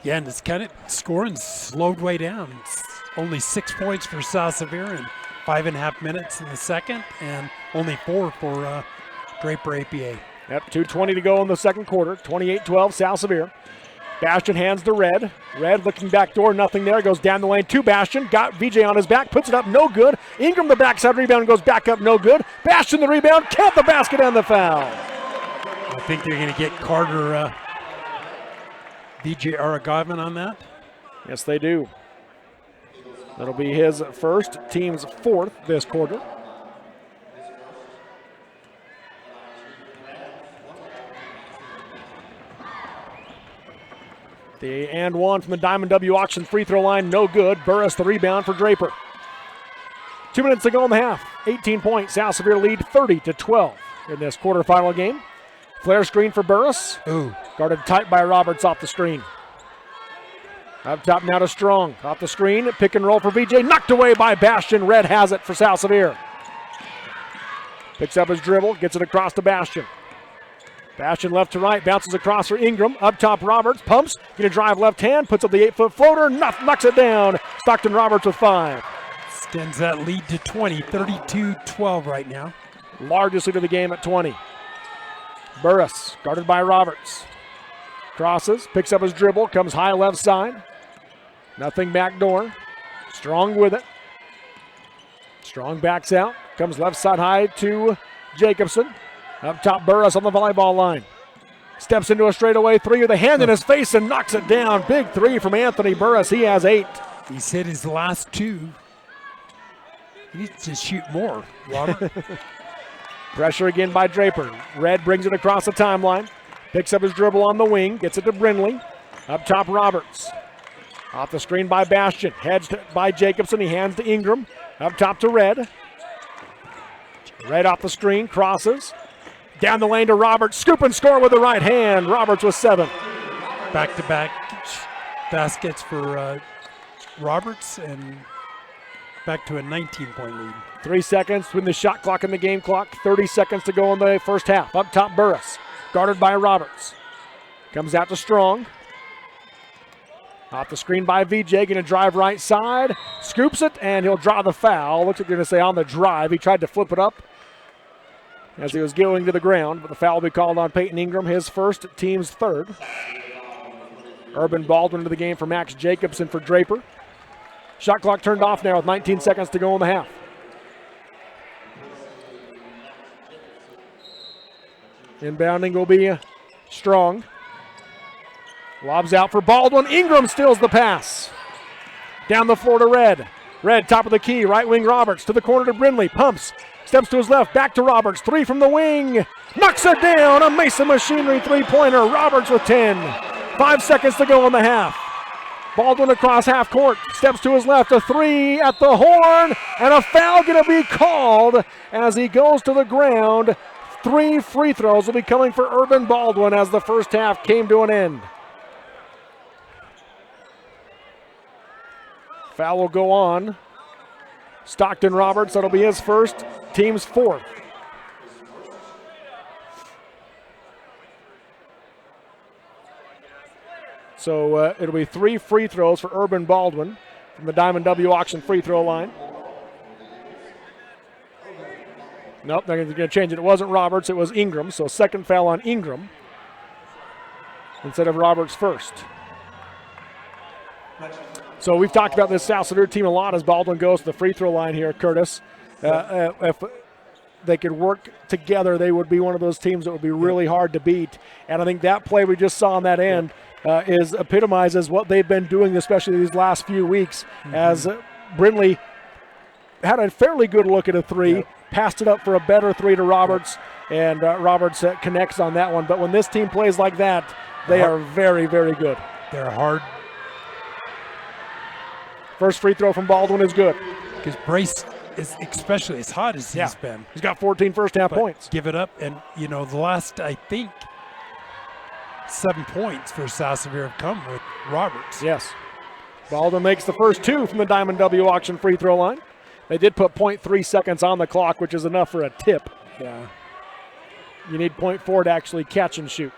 Yeah, and it's kind of scoring slowed way down. It's only 6 points for South Sevier in 5.5 minutes in the second, and only 4 for Draper APA. Yep, 2:20 to go in the second quarter. 28-12, South Sevier. Bastion hands to Red. Red looking back door, nothing there. Goes down the lane to Bastion. Got VJ on his back, puts it up, no good. Ingram the backside rebound goes back up, no good. Bastion the rebound, count the basket and the foul. I think they're going to get Carter VJ Aragavan on that. Yes, they do. That'll be his first, team's fourth this quarter. The and one from the Diamond W Auction free throw line, no good. Burris the rebound for Draper. 2 minutes to go in the half. 18 points. South Sevier lead 30-12 in this quarterfinal game. Flare screen for Burris. Ooh. Guarded tight by Roberts off the screen. Up top now to Strong. Off the screen. Pick and roll for VJ. Knocked away by Bastion. Red has it for South Sevier. Picks up his dribble. Gets it across to Bastion. Bastion left to right, bounces across for Ingram. Up top, Roberts pumps, gonna drive left hand, puts up the 8-foot floater, knocks it down. Stockton Roberts with 5. Extends that lead to 20, 32-12 right now. Largest lead of the game at 20. Burris, guarded by Roberts. Crosses, picks up his dribble, comes high left side. Nothing back door. Strong with it. Strong backs out, comes left side high to Jacobson. Up top, Burris on the volleyball line. Steps into a straightaway three with a hand in his face and knocks it down. Big three from Anthony Burris. He has 8. He's hit his last 2. He needs to shoot more, Robert. Pressure again by Draper. Red brings it across the timeline. Picks up his dribble on the wing. Gets it to Brindley. Up top, Roberts. Off the screen by Bastion. Heads by Jacobson. He hands to Ingram. Up top to Red. Red off the screen. Crosses. Down the lane to Roberts. Scoop and score with the right hand. Roberts with 7. Back-to-back baskets for Roberts and back to a 19-point lead. 3 seconds between the shot clock and the game clock. 30 seconds to go in the first half. Up top, Burris. Guarded by Roberts. Comes out to Strong. Off the screen by VJ. Going to drive right side. Scoops it, and he'll draw the foul. Looks like they're going to say on the drive. He tried to flip it up as he was going to the ground, but the foul will be called on Peyton Ingram, his first, team's 3rd. Urban Baldwin into the game for Max Jacobson for Draper. Shot clock turned off now with 19 seconds to go in the half. Inbounding will be Strong. Lobs out for Baldwin. Ingram steals the pass. Down the floor to Red. Red, top of the key, right wing Roberts to the corner to Brindley. Pumps. Steps to his left, back to Roberts. 3 from the wing. Knocks it down. A Mason Machinery three-pointer. Roberts with 10. 5 seconds to go in the half. Baldwin across half court. Steps to his left. A 3 at the horn. And a foul going to be called as he goes to the ground. 3 free throws will be coming for Urban Baldwin as the first half came to an end. Foul will go on Stockton Roberts. That'll be his first, team's 4th. So it'll be 3 free throws for Urban Baldwin from the Diamond W Auction free throw line. Nope, they're going to change it. It wasn't Roberts, it was Ingram. So second foul on Ingram instead of Roberts first. So we've talked about this South Sevier team a lot as Baldwin goes to the free throw line here, Curtis. If they could work together, they would be one of those teams that would be really hard to beat. And I think that play we just saw on that end epitomizes what they've been doing, especially these last few weeks, as Brindley had a fairly good look at a three, passed it up for a better three to Roberts, and Roberts connects on that one. But when this team plays like that, they are very, very good. They're hard. First free throw from Baldwin is good. Because Brace is especially as hot as he's been. He's got 14 first half points. Give it up, and the last, I think, 7 points for South Sevier have come with Roberts. Yes. Baldwin makes the first 2 from the Diamond W Auction free throw line. They did put 0.3 seconds on the clock, which is enough for a tip. Yeah. You need 0.4 to actually catch and shoot.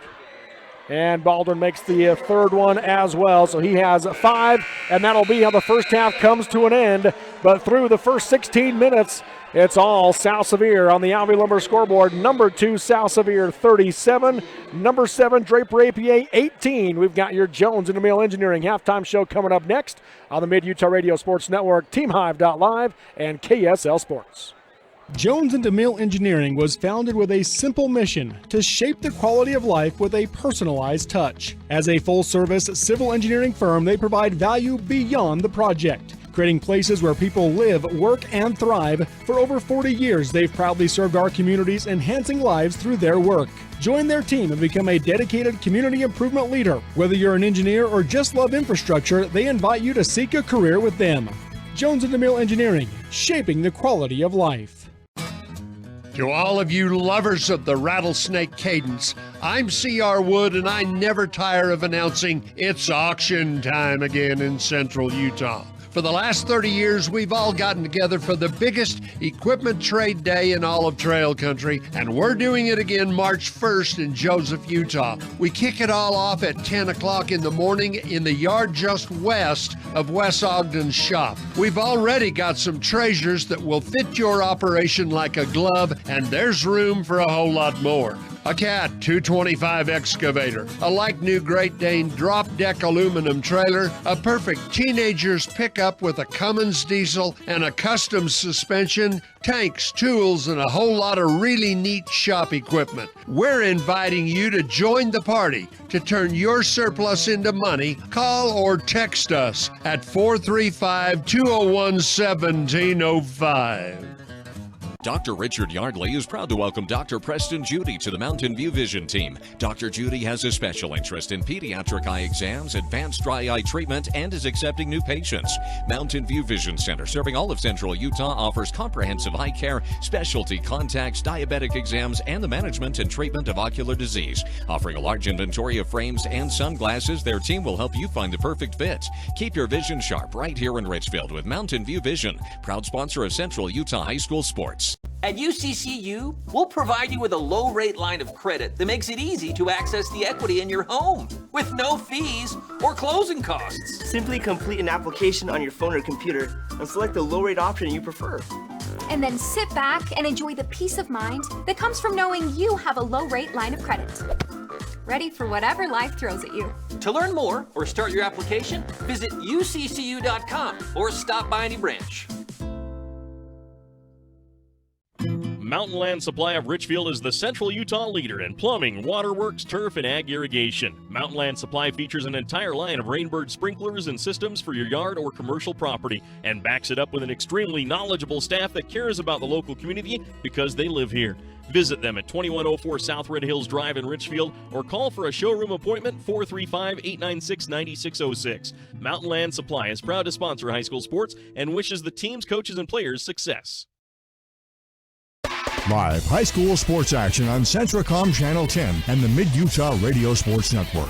And Baldwin makes the third one as well. So he has 5, and that'll be how the first half comes to an end. But through the first 16 minutes, it's all South Sevier on the Alvey Lumber scoreboard. Number 2, South Sevier 37. Number 7, Draper APA 18. We've got your Jones and DeMille Engineering halftime show coming up next on the Mid-Utah Radio Sports Network, TeamHive.live, and KSL Sports. Jones and DeMille Engineering was founded with a simple mission to shape the quality of life with a personalized touch. As a full-service civil engineering firm, they provide value beyond the project, creating places where people live, work, and thrive. For over 40 years, they've proudly served our communities, enhancing lives through their work. Join their team and become a dedicated community improvement leader. Whether you're an engineer or just love infrastructure, they invite you to seek a career with them. Jones and DeMille Engineering, shaping the quality of life. To all of you lovers of the rattlesnake cadence, I'm C.R. Wood, and I never tire of announcing it's auction time again in Central Utah. For the last 30 years, we've all gotten together for the biggest equipment trade day in all of Trail Country, and we're doing it again March 1st in Joseph, Utah. We kick it all off at 10 o'clock in the morning in the yard just west of Wes Ogden's shop. We've already got some treasures that will fit your operation like a glove, and there's room for a whole lot more. A Cat 225 excavator, a like-new Great Dane drop-deck aluminum trailer, a perfect teenager's pickup with a Cummins diesel and a custom suspension, tanks, tools, and a whole lot of really neat shop equipment. We're inviting you to join the party. To turn your surplus into money, call or text us at 435-201-1705. Dr. Richard Yardley is proud to welcome Dr. Preston Judy to the Mountain View Vision team. Dr. Judy has a special interest in pediatric eye exams, advanced dry eye treatment, and is accepting new patients. Mountain View Vision Center, serving all of Central Utah, offers comprehensive eye care, specialty contacts, diabetic exams, and the management and treatment of ocular disease. Offering a large inventory of frames and sunglasses, their team will help you find the perfect fit. Keep your vision sharp right here in Richfield with Mountain View Vision, proud sponsor of Central Utah High School Sports. At UCCU, we'll provide you with a low-rate line of credit that makes it easy to access the equity in your home with no fees or closing costs. Simply complete an application on your phone or computer and select the low-rate option you prefer. And then sit back and enjoy the peace of mind that comes from knowing you have a low-rate line of credit. Ready for whatever life throws at you. To learn more or start your application, visit uccu.com or stop by any branch. Mountain Land Supply of Richfield is the Central Utah leader in plumbing, waterworks, turf, and ag irrigation. Mountain Land Supply features an entire line of Rainbird sprinklers and systems for your yard or commercial property, and backs it up with an extremely knowledgeable staff that cares about the local community because they live here. Visit them at 2104 South Red Hills Drive in Richfield or call for a showroom appointment 435-896-9606. Mountain Land Supply is proud to sponsor high school sports and wishes the teams, coaches, and players success. Live high school sports action on Centracom Channel 10 and the Mid-Utah Radio Sports Network.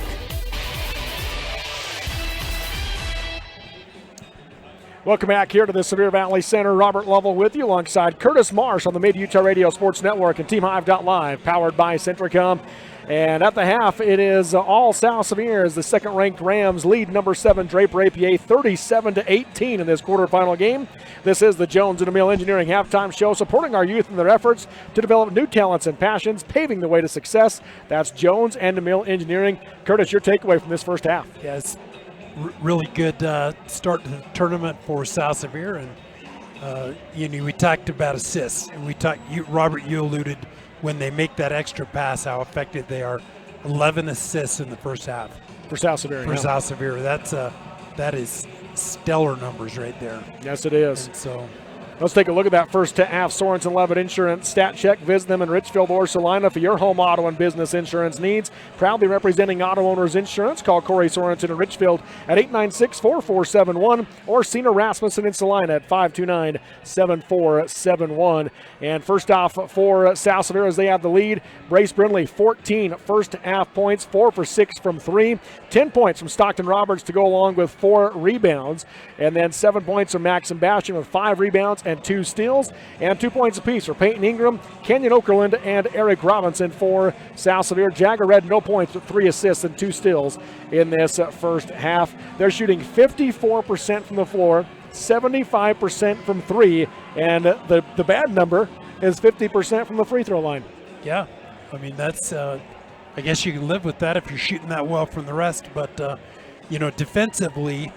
Welcome back here to the Sevier Valley Center. Robert Lovell with you alongside Curtis Marsh on the Mid-Utah Radio Sports Network and TeamHive.live, powered by Centracom. And at the half, it is all South Sevier as the second-ranked Rams lead number 7 Draper APA 37-18 in this quarterfinal game. This is the Jones and DeMille Engineering halftime show, supporting our youth in their efforts to develop new talents and passions, paving the way to success. That's Jones and DeMille Engineering. Curtis, your takeaway from this first half? Yes, really good start to the tournament for South Sevier, and we talked about assists, and Robert, you alluded when they make that extra pass how effective they are. 11 assists in the first half for South Sevier. South Sevier, that is stellar numbers right there. Yes, it is. And so let's take a look at that first half. Sorensen Levitt Insurance Stat Check. Visit them in Richfield or Salina for your home auto and business insurance needs. Proudly representing auto owners insurance. Call Corey Sorensen in Richfield at 896-4471 or Cena Rasmussen in Salina at 529-7471. And first off for South Sevier as they have the lead, Brace Brindley, 14 first half points, 4 for 6 from 3. 10 points from Stockton Roberts to go along with 4 rebounds. And then 7 points from Max Sebastian with 5 rebounds and 2 steals, and 2 points apiece for Peyton Ingram, Kenyon Okerlund, and Eric Robinson for South Sevier. Jagger Red, no points, but 3 assists and 2 steals in this first half. They're shooting 54% from the floor, 75% from 3, and the bad number is 50% from the free throw line. Yeah, I mean, that's, I guess you can live with that if you're shooting that well from the rest, but, defensively,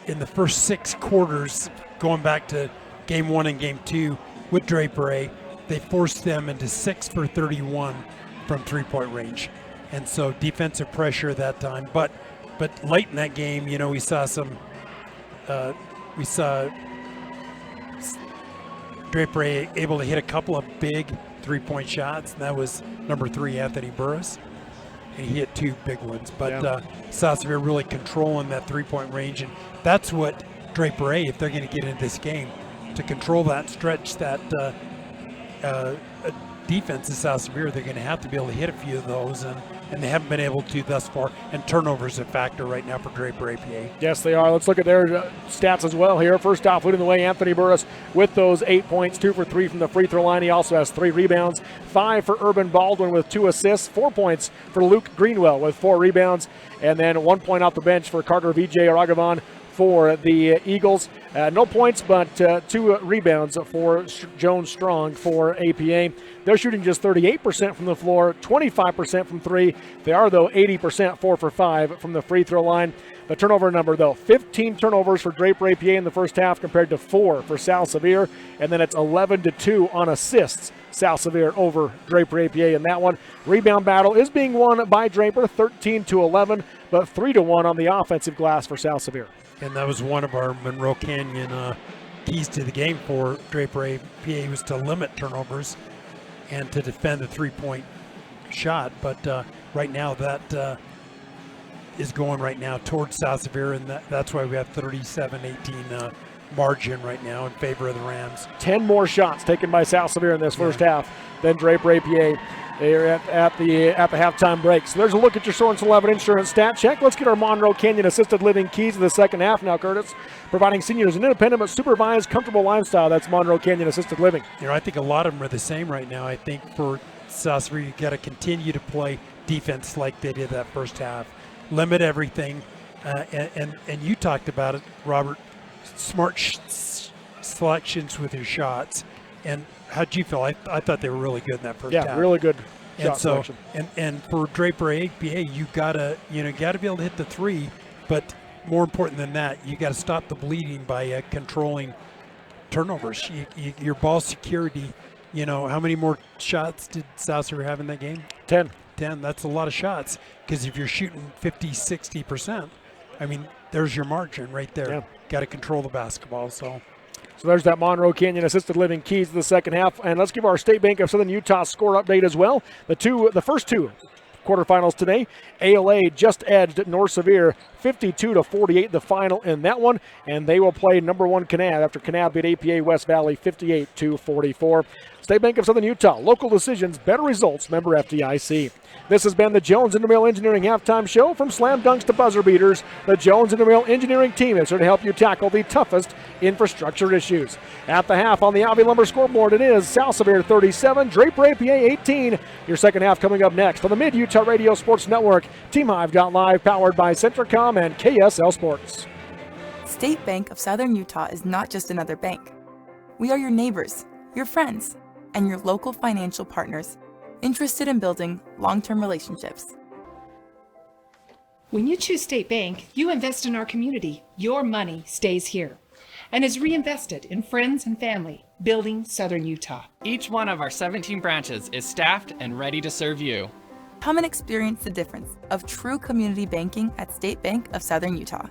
in the first 6 quarters, going back to game 1 and game 2 with Draper A, they forced them into 6 for 31 from three-point range. And so defensive pressure that time. But late in that game, we saw Draper A able to hit a couple of big three-point shots, and that was number 3, Anthony Burris. And he hit 2 big ones. But South Sevier really controlling that three-point range, and that's what Draper A, if they're going to get into this game, to control that, stretch that defense in South Sevier, they're going to have to be able to hit a few of those, and they haven't been able to thus far. And turnovers a factor right now for Draper APA. Yes, they are. Let's look at their stats as well here. First off, leading the way, Anthony Burris with those 8 points, 2 for 3 from the free throw line. He also has 3 rebounds, 5 for Urban Baldwin with 2 assists, 4 points for Luke Greenwell with 4 rebounds, and then 1 point off the bench for Carter Vijay Aragavan for the Eagles. No points, but 2 rebounds for Jones Strong for APA. They're shooting just 38% from the floor, 25% from 3. They are, though, 80%, 4 for 5 from the free throw line. The turnover number, though, 15 turnovers for Draper APA in the first half compared to 4 for South Sevier, and then it's 11-2 on assists, South Sevier over Draper APA in that one. Rebound battle is being won by Draper, 13-11, but 3-1 on the offensive glass for South Sevier. And that was one of our Monroe Canyon keys to the game for Draper APA, was to limit turnovers and to defend the three-point shot. But right now that is going right now towards South Sevier, and that's why we have 37-18 margin right now in favor of the Rams. 10 more shots taken by South Sevier in this first half than Draper APA. They're at the halftime break. So there's a look at your Sorensen Levitt Insurance Stat Check. Let's get our Monroe Canyon Assisted Living keys to the second half now, Curtis. Providing seniors an independent but supervised, comfortable lifestyle. That's Monroe Canyon Assisted Living. I think a lot of them are the same right now. I think for South Sevier, you've got to continue to play defense like they did that first half. Limit everything. And you talked about it, Robert. Smart selections with your shots. And how'd you feel? I thought they were really good in that first half. Yeah, really good shot selection. And for Draper APA, you gotta be able to hit the 3, but more important than that, you got to stop the bleeding by controlling turnovers. Your ball security. How many more shots did South Sevier have in that game? 10. That's a lot of shots, because if you're shooting 50-60%, I mean, there's your margin right there. Yeah. Got to control the basketball. So there's that Monroe Canyon Assisted Living keys to the second half. And let's give our State Bank of Southern Utah score update as well. The first 2 quarterfinals today. ALA just edged North Sevier 52-48, the final in that one. And they will play number 1 Kanab after Kanab beat APA West Valley 58-44. State Bank of Southern Utah. Local decisions, better results. Member FDIC. This has been the Jones Intermural Engineering Halftime Show. From slam dunks to buzzer beaters, the Jones Intermural Engineering team is here to help you tackle the toughest infrastructure issues. At the half on the Avi Lumber scoreboard, it is South Sevier 37, Draper APA 18. Your second half coming up next on the Mid-Utah Radio Sports Network. Team Hive.live, powered by Centricom and KSL Sports. State Bank of Southern Utah is not just another bank. We are your neighbors, your friends, and your local financial partners, interested in building long-term relationships. When you choose State Bank, you invest in our community. Your money stays here and is reinvested in friends and family, building Southern Utah. Each one of our 17 branches is staffed and ready to serve you. Come and experience the difference of true community banking at State Bank of Southern Utah.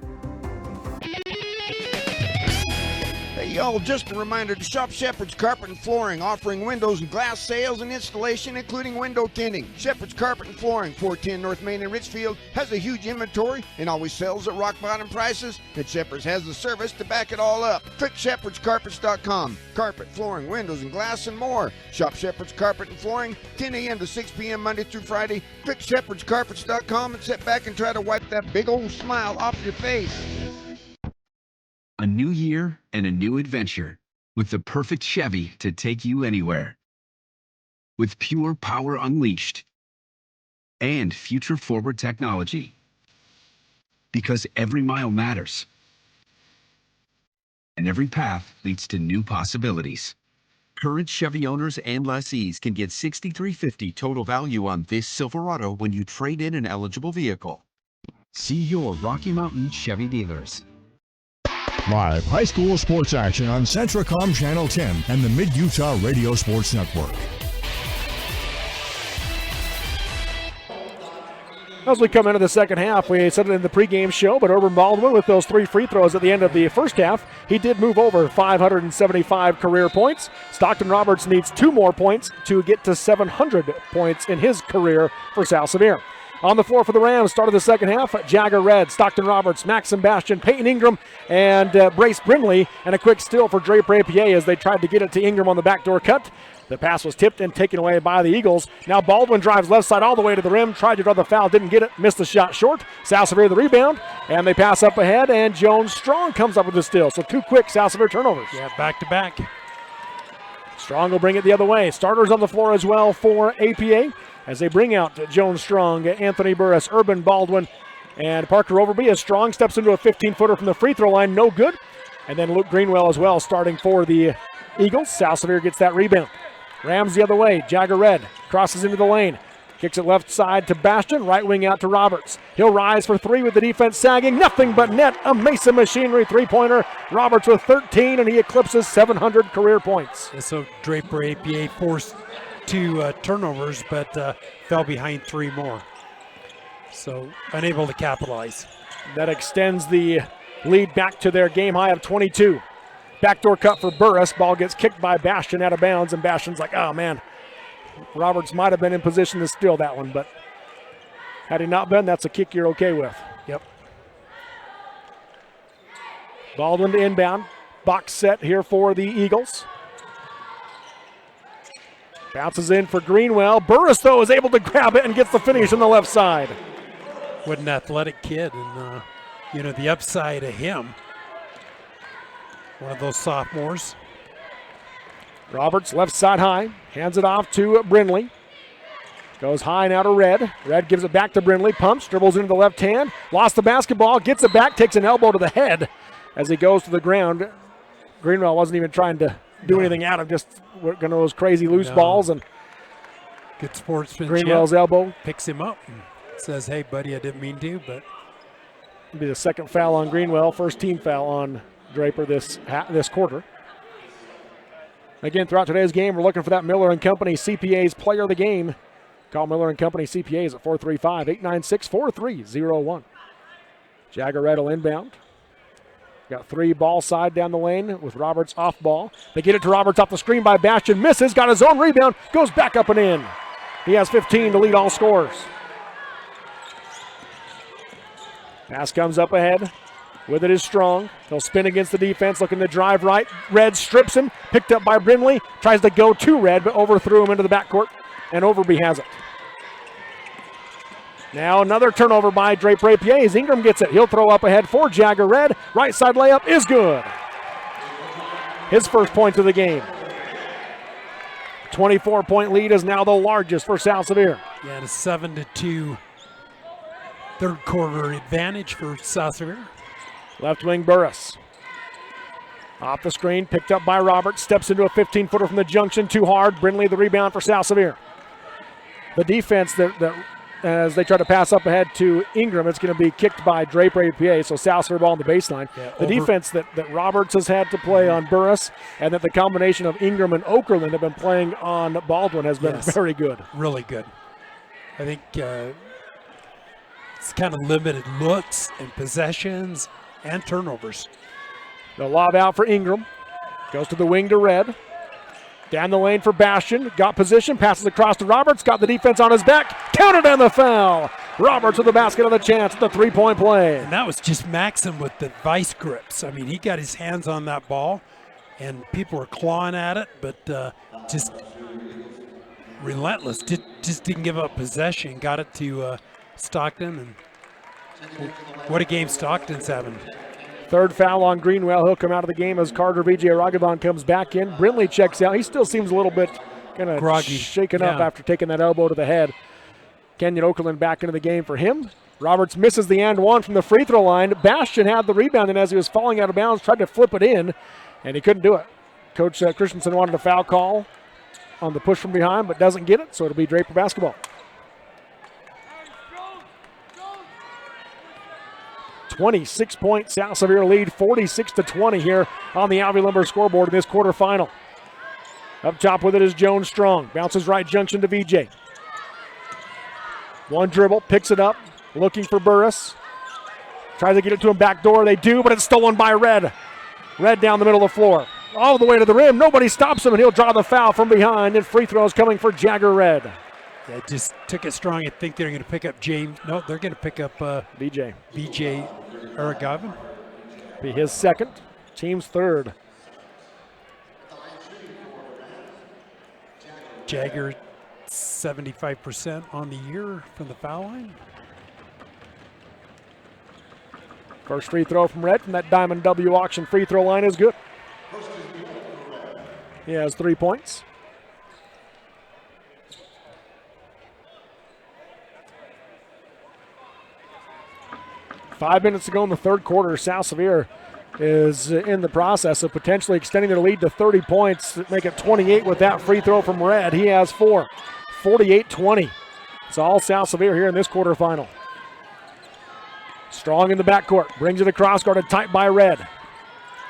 Hey y'all, just a reminder to shop Shepherd's Carpet and Flooring, offering windows and glass sales and installation, including window tinting. Shepherd's Carpet and Flooring, 410 North Main in Richfield, has a huge inventory and always sells at rock bottom prices, and Shepherd's has the service to back it all up. Click shepherdscarpets.com. Carpet, flooring, windows, and glass, and more. Shop Shepherd's Carpet and Flooring, 10 a.m. to 6 p.m. Monday through Friday. Click shepherdscarpets.com and sit back and try to wipe that big old smile off your face. A new year and a new adventure with the perfect Chevy to take you anywhere. With pure power unleashed and future-forward technology. Because every mile matters. And every path leads to new possibilities. Current Chevy owners and lessees can get $6,350 total value on this Silverado when you trade in an eligible vehicle. See your Rocky Mountain Chevy dealers. Live high school sports action on Centricom Channel 10 and the Mid-Utah Radio Sports Network. As we come into the second half, we said it in the pregame show, but Urban Baldwin with those 3 free throws at the end of the first half, he did move over 575 career points. Stockton Roberts needs 2 more points to get to 700 points in his career for South Sevier. On the floor for the Rams, start of the second half, Jagger Red, Stockton Roberts, Maxim Bastion, Peyton Ingram, and Brace Brimley, and a quick steal for Draper APA as they tried to get it to Ingram on the backdoor cut. The pass was tipped and taken away by the Eagles. Now Baldwin drives left side all the way to the rim, tried to draw the foul, didn't get it, missed the shot short. South Sevier the rebound, and they pass up ahead, and Jones Strong comes up with the steal. So 2 quick South Sevier turnovers. Yeah, back-to-back. Strong will bring it the other way. Starters on the floor as well for APA as they bring out Jones Strong, Anthony Burris, Urban Baldwin, and Parker Overby as Strong steps into a 15-footer from the free throw line, no good. And then Luke Greenwell as well starting for the Eagles. South Sevier gets that rebound. Rams the other way, Jagger Red crosses into the lane. Kicks it left side to Bastion, right wing out to Roberts. He'll rise for 3 with the defense sagging, nothing but net, a Mesa Machinery 3-pointer. Roberts with 13, and he eclipses 700 career points. Yeah, so Draper APA forced 2 turnovers, but fell behind 3 more. So unable to capitalize. That extends the lead back to their game high of 22. Backdoor cut for Burris. Ball gets kicked by Bastion out of bounds, and Bastion's like, oh man. Roberts might have been in position to steal that one, but had he not been, that's a kick you're okay with. Yep. Baldwin to inbound. Box set here for the Eagles. Bounces in for Greenwell. Burris, though, is able to grab it and gets the finish on the left side. What an athletic kid, and the upside of him. One of those sophomores. Roberts left side high, hands it off to Brinley. Goes high now to Red. Red gives it back to Brinley, pumps, dribbles into the left hand, lost the basketball, gets it back, takes an elbow to the head as he goes to the ground. Greenwell wasn't even trying to do anything at him, just working those crazy loose balls. And good sportsmanship. Greenwell's elbow picks him up and says, hey, buddy, I didn't mean to, but. It'll be the second foul on Greenwell, first team foul on Draper this quarter. Again, throughout today's game, we're looking for that Miller & Company CPA's player of the game. Call Miller & Company CPAs at 435-896-4301. Jagger Red will inbound. Got 3 ball side down the lane with Roberts off ball. They get it to Roberts off the screen by Bastion. Misses, got his own rebound, goes back up and in. He has 15 to lead all scorers. Pass comes up ahead. With it is Strong. He'll spin against the defense, looking to drive right. Red strips him, picked up by Brindley. Tries to go to Red, but overthrew him into the backcourt, and Overby has it. Now another turnover by Draper APA as Ingram gets it. He'll throw up ahead for Jagger Red. Right side layup is good. His first points of the game. 24-point lead is now the largest for South Sevier. Yeah, and a 7-2 third quarter advantage for South Sevier. Left wing Burris. Off the screen, picked up by Roberts. Steps into a 15-footer from the junction. Too hard. Brindley the rebound for South Sevier. The defense that as they try to pass up ahead to Ingram, it's going to be kicked by Draper APA, so South Sevier ball on the baseline. Yeah, the defense that Roberts has had to play on Burris, and that the combination of Ingram and Okerlund have been playing on Baldwin has been very good. Really good. I think it's kind of limited looks and possessions and turnovers. The lob out for Ingram. Goes to the wing to Red. Down the lane for Bastion. Got position. Passes across to Roberts. Got the defense on his back. Counted on the foul. Roberts with the basket of the chance at the three-point play. And that was just Maxim with the vice grips. I mean, he got his hands on that ball, and people were clawing at it, but just relentless. Just didn't give up possession. Got it to Stockton, and what a game Stockton's having. Third foul on Greenwell. He'll come out of the game as Carter VJ Aragabon comes back in. Brindley checks out. He still seems a little bit kind of groggy, shaken up after taking that elbow to the head. Kenyon Okerlund back into the game for him. Roberts misses the and one from the free throw line. Bastion had the rebound, and as he was falling out of bounds, tried to flip it in, and he couldn't do it. Coach Christensen wanted a foul call on the push from behind, but doesn't get it, so it'll be Draper basketball. 26-point South Sevier lead, 46-20 here on the Alvey Lumber scoreboard in this quarterfinal. Up top with it is Jones Strong. Bounces right junction to VJ. One dribble, picks it up, looking for Burris. Tries to get it to him back door. They do, but it's stolen by Red. Red down the middle of the floor. All the way to the rim. Nobody stops him, and he'll draw the foul from behind. And free throws coming for Jagger Red. They just took it strong. I think they're going to pick up James. No, they're going to pick up VJ Aragavin. Be his second, team's third. Jagger 75% on the year from the foul line. First free throw from Red from that Diamond W auction free throw line is good. He has 3 points. Five minutes to go in the third quarter. South Sevier is in the process of potentially extending their lead to 30 points, make it 28 with that free throw from Red. He has 4. 48-20. It's all South Sevier here in this quarterfinal. Strong in the backcourt, brings it across, guarded tight by Red.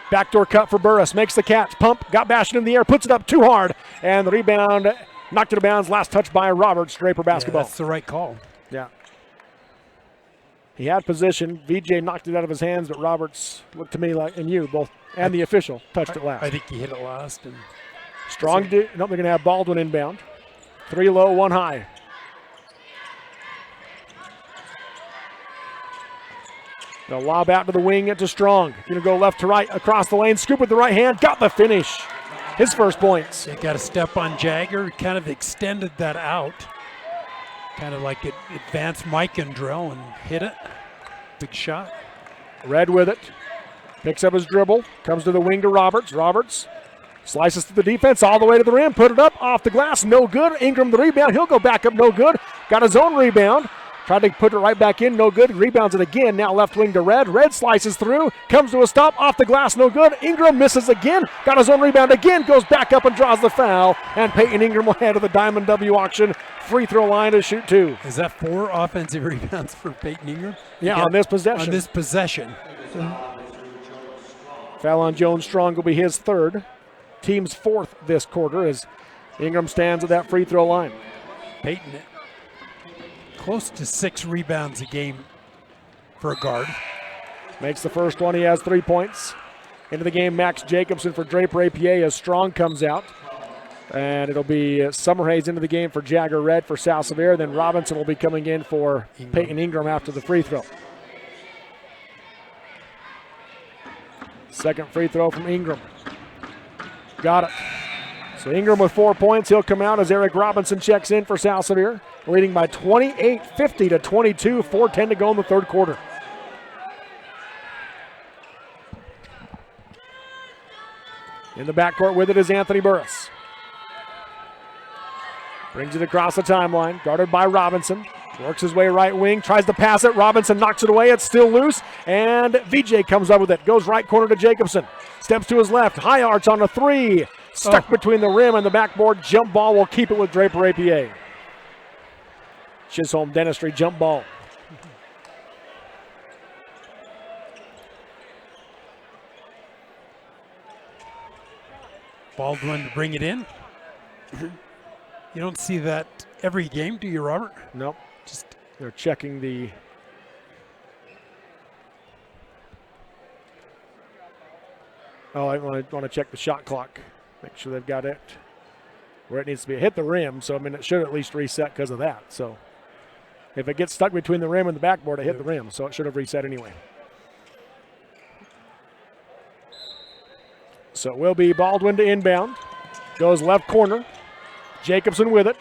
Backdoor cut for Burris, makes the catch, pump, got Bastion in the air, puts it up too hard, and the rebound knocked it out of bounds. Last touch by Roberts. Draper basketball. Yeah, that's the right call. Yeah. He had position. VJ knocked it out of his hands, but Roberts looked to me like, and you both, and the official touched it last. I think he hit it last. And Strong, they're going to have Baldwin inbound. 3 low, 1 high. They'll lob out to the wing to Strong. Going to go left to right, across the lane, scoop with the right hand, got the finish. His first points. They got a step on Jagger, kind of extended that out. Kind of like it advanced Mike and drill and hit it. Big shot. Red with it. Picks up his dribble. Comes to the wing to Roberts. Roberts slices to the defense all the way to the rim. Put it up off the glass. No good. Ingram the rebound. He'll go back up. No good. Got his own rebound. Tried to put it right back in. No good. Rebounds it again. Now left wing to Red. Red slices through. Comes to a stop. Off the glass. No good. Ingram misses again. Got his own rebound again. Goes back up and draws the foul. And Peyton Ingram will head to the Diamond W auction. Free throw line to shoot 2. Is that 4 offensive rebounds for Peyton Ingram? Yeah, on this possession. On this possession. Foul on Jones Strong will be his 3rd. Team's 4th this quarter as Ingram stands at that free throw line. Peyton, close to 6 rebounds a game for a guard. Makes the first one. He has 3 points. Into the game, Max Jacobson for Draper APA as Strong comes out. And it'll be Summerhays into the game for Jagger Red for South Sevier. Then Robinson will be coming in for Peyton Ingram after the free throw. Second free throw from Ingram. Got it. So Ingram with 4 points. He'll come out as Eric Robinson checks in for South Sevier, leading by 28, 50 to 22, 4:10 to go in the third quarter. In the backcourt with it is Anthony Burris. Brings it across the timeline, guarded by Robinson. Works his way right wing, tries to pass it. Robinson knocks it away. It's still loose, and VJ comes up with it. Goes right corner to Jacobson. Steps to his left. High arch on a three. Stuck between the rim and the backboard. Jump ball will keep it with Draper APA. Chisholm Dentistry jump ball. Baldwin to bring it in. You don't see that every game, do you, Robert? Nope. Just they're checking the I want to check the shot clock. Make sure they've got it where it needs to be. It hit the rim, so I mean it should at least reset because of that. So if it gets stuck between the rim and the backboard, it hit the rim, so it should have reset anyway. So it will be Baldwin to inbound. Goes left corner. Jacobson with it.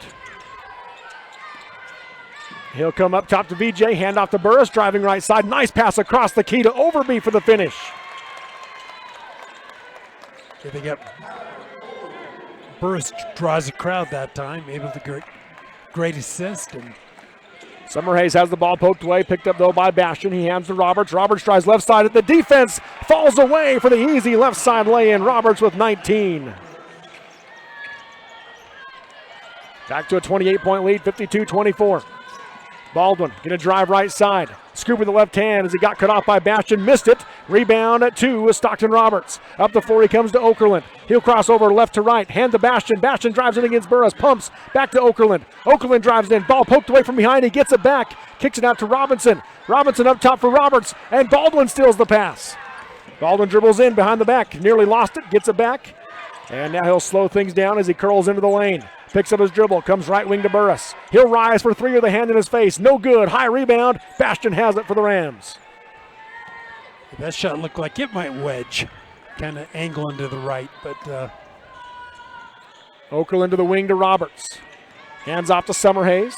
He'll come up top to VJ, hand off to Burris, driving right side. Nice pass across the key to Overby for the finish. Giving up. Burris draws a crowd that time, able to great assist. And Summerhays has the ball poked away, picked up though by Bastian. He hands to Roberts. Roberts tries left side at the defense. Falls away for the easy left side lay-in. Roberts with 19. Back to a 28-point lead, 52-24. Baldwin gonna drive right side. Scoop with the left hand as he got cut off by Bastian. Missed it. Rebound at 2 with Stockton Roberts. Up the floor he comes to Okerlund. He'll cross over left to right. Hand to Bastian. Bastian drives in against Burris. Pumps back to Okerlund. Okerlund drives in. Ball poked away from behind. He gets it back. Kicks it out to Robinson. Robinson up top for Roberts. And Baldwin steals the pass. Baldwin dribbles in behind the back. Nearly lost it. Gets it back. And now he'll slow things down as he curls into the lane. Picks up his dribble, comes right wing to Burris. He'll rise for three with a hand in his face. No good. High rebound. Bastian has it for the Rams. That shot looked like it might wedge. Kind of angling to the right, but Okerlund to the wing to Roberts. Hands off to Summerhays.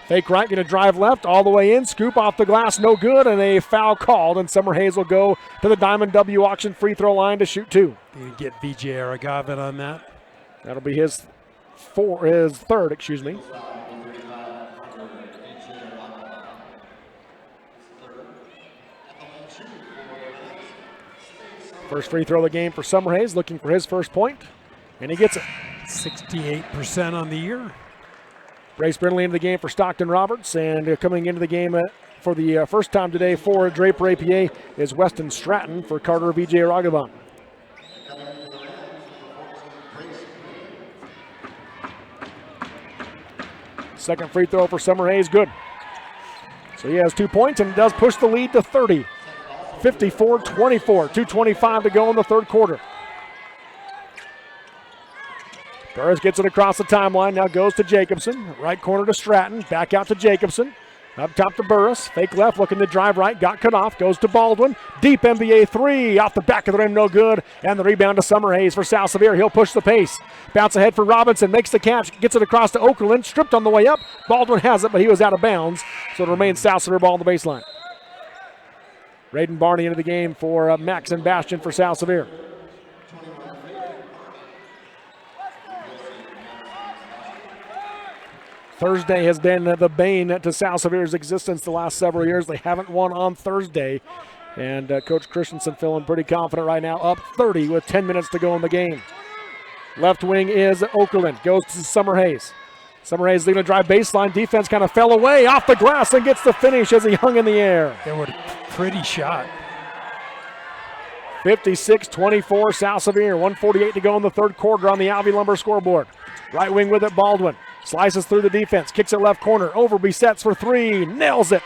Fake right, going to drive left, all the way in. Scoop off the glass, no good, and a foul called. And Summerhays will go to the Diamond W auction free throw line to shoot two. You get VJ Aragavin on that. That'll be his third. First free throw of the game for Summerhays, looking for his first point, and he gets it. 68% on the year. Brace Brindley into the game for Stockton Roberts, and coming into the game for the first time today for Draper APA is Weston Stratton for Carter VJ Ragavan. Second free throw for Summerhays, good. So he has 2 points and does push the lead to 30. 54-24, 2:25 to go in the third quarter. Burris gets it across the timeline, now goes to Jacobson. Right corner to Stratton, back out to Jacobson. Up top to Burris, fake left, looking to drive right, got cut off, goes to Baldwin. Deep NBA three, off the back of the rim, no good. And the rebound to Summerhays for South Sevier. He'll push the pace. Bounce ahead for Robinson, makes the catch, gets it across to Okerlund, stripped on the way up. Baldwin has it, but he was out of bounds, so it remains South Sevier ball on the baseline. Raiden Barney into the game for Max and Bastian for South Sevier. Thursday has been the bane to South Sevier's existence the last several years. They haven't won on Thursday. And Coach Christensen feeling pretty confident right now, up 30 with 10 minutes to go in the game. Left wing is Okerlund, goes to Summerhays. Summerhays going to drive baseline. Defense kind of fell away off the glass and gets the finish as he hung in the air. It was a pretty shot. 56-24 South Sevier. 1:48 to go in the third quarter on the Alvey Lumber scoreboard. Right wing with it, Baldwin. Slices through the defense, kicks it left corner. Overby sets for three, nails it.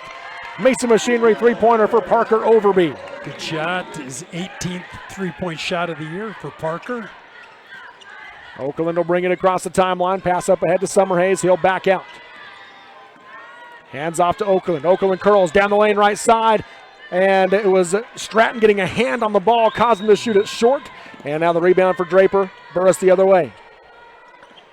Mason Machinery three-pointer for Parker Overby. Good shot. His 18th three-point shot of the year for Parker. Okerlund will bring it across the timeline. Pass up ahead to Summerhays. He'll back out. Hands off to Okerlund. Okerlund curls down the lane right side. And it was Stratton getting a hand on the ball, causing him to shoot it short. And now the rebound for Draper. Burris the other way.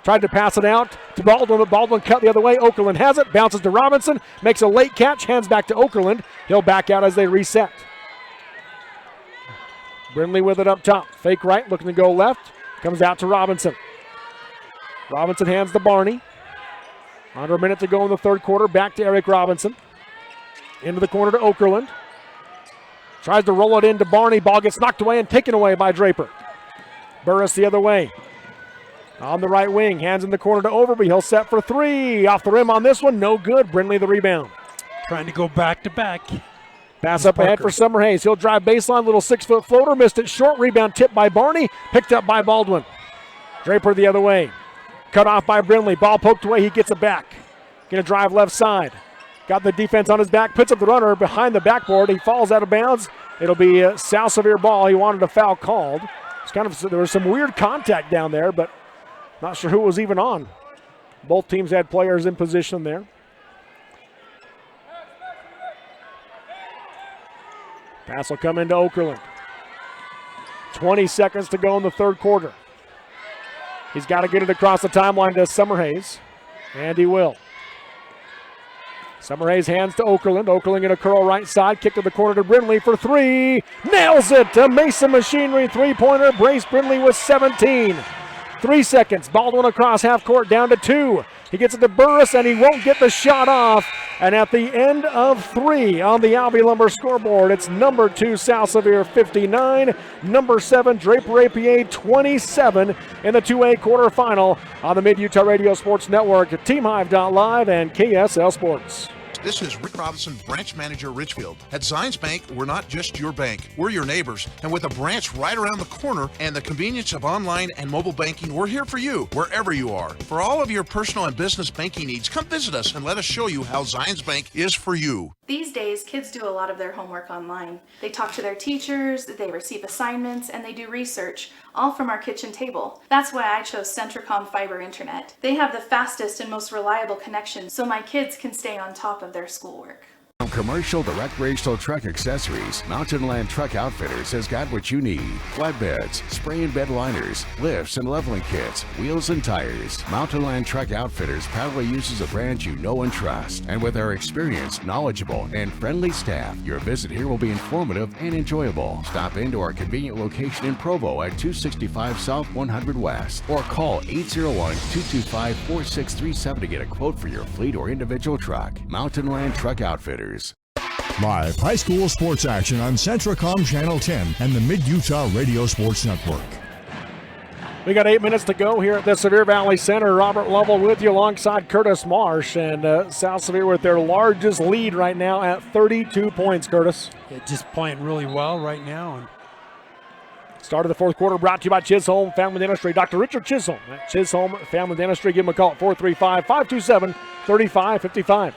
Tried to pass it out to Baldwin, but Baldwin cut the other way. Okerlund has it, bounces to Robinson, makes a late catch, hands back to Okerlund. He'll back out as they reset. Brindley with it up top. Fake right, looking to go left. Comes out to Robinson. Robinson hands to Barney. Under a minute to go in the third quarter. Back to Eric Robinson. Into the corner to Okerlund. Tries to roll it into Barney. Ball gets knocked away and taken away by Draper. Burris the other way. On the right wing. Hands in the corner to Overby. He'll set for three. Off the rim on this one. No good. Brindley the rebound. Trying to go back to back. Pass up ahead for Summer Hayes. He'll drive baseline. Little 6-foot floater. Missed it short. Rebound tipped by Barney. Picked up by Baldwin. Draper the other way. Cut off by Brindley. Ball poked away. He gets it back. Going to drive left side. Got the defense on his back. Puts up the runner behind the backboard. He falls out of bounds. It'll be South Sevier ball. He wanted a foul called. It's kind of, there was some weird contact down there, but not sure who was even on. Both teams had players in position there. Pass will come into Okerlund. 20 seconds to go in the third quarter. He's got to get it across the timeline to Summer Hayes, and he will. Summer Hayes hands to Okerlund. Okerlund in a curl right side. Kick to the corner to Brindley for three. Nails it to Mason Machinery three-pointer. Brace Brindley with 17. 3 seconds. Baldwin across half court down to 2. He gets it to Burris, and he won't get the shot off. And at the end of 3 on the Albee Lumber scoreboard, it's number 2 South Sevier 59, number 7 Draper APA 27 in the 2A quarterfinal on the Mid-Utah Radio Sports Network, TeamHive.live, and KSL Sports. This is Rick Robinson, branch manager Richfield. At Zions Bank, we're not just your bank, we're your neighbors. And with a branch right around the corner and the convenience of online and mobile banking, we're here for you, wherever you are. For all of your personal and business banking needs, come visit us and let us show you how Zions Bank is for you. These days, kids do a lot of their homework online. They talk to their teachers, they receive assignments, and they do research, all from our kitchen table. That's why I chose Centricom Fiber Internet. They have the fastest and most reliable connection, so my kids can stay on top of their schoolwork. From commercial to recreational truck accessories, Mountain Land Truck Outfitters has got what you need. Flatbeds, spray and bed liners, lifts and leveling kits, wheels and tires. Mountain Land Truck Outfitters proudly uses a brand you know and trust. And with our experienced, knowledgeable, and friendly staff, your visit here will be informative and enjoyable. Stop into our convenient location in Provo at 265 South 100 West or call 801-225-4637 to get a quote for your fleet or individual truck. Mountain Land Truck Outfitters. Live high school sports action on Centricom Channel 10 and the Mid-Utah Radio Sports Network. We got 8 minutes to go here at the Sevier Valley Center. Robert Lovell with you alongside Curtis Marsh, and South Sevier with their largest lead right now at 32 points, Curtis. Yeah, just playing really well right now. And start of the fourth quarter brought to you by Chisholm Family Dentistry. Dr. Richard Chisholm at Chisholm Family Dentistry. Give him a call at 435-527-3555.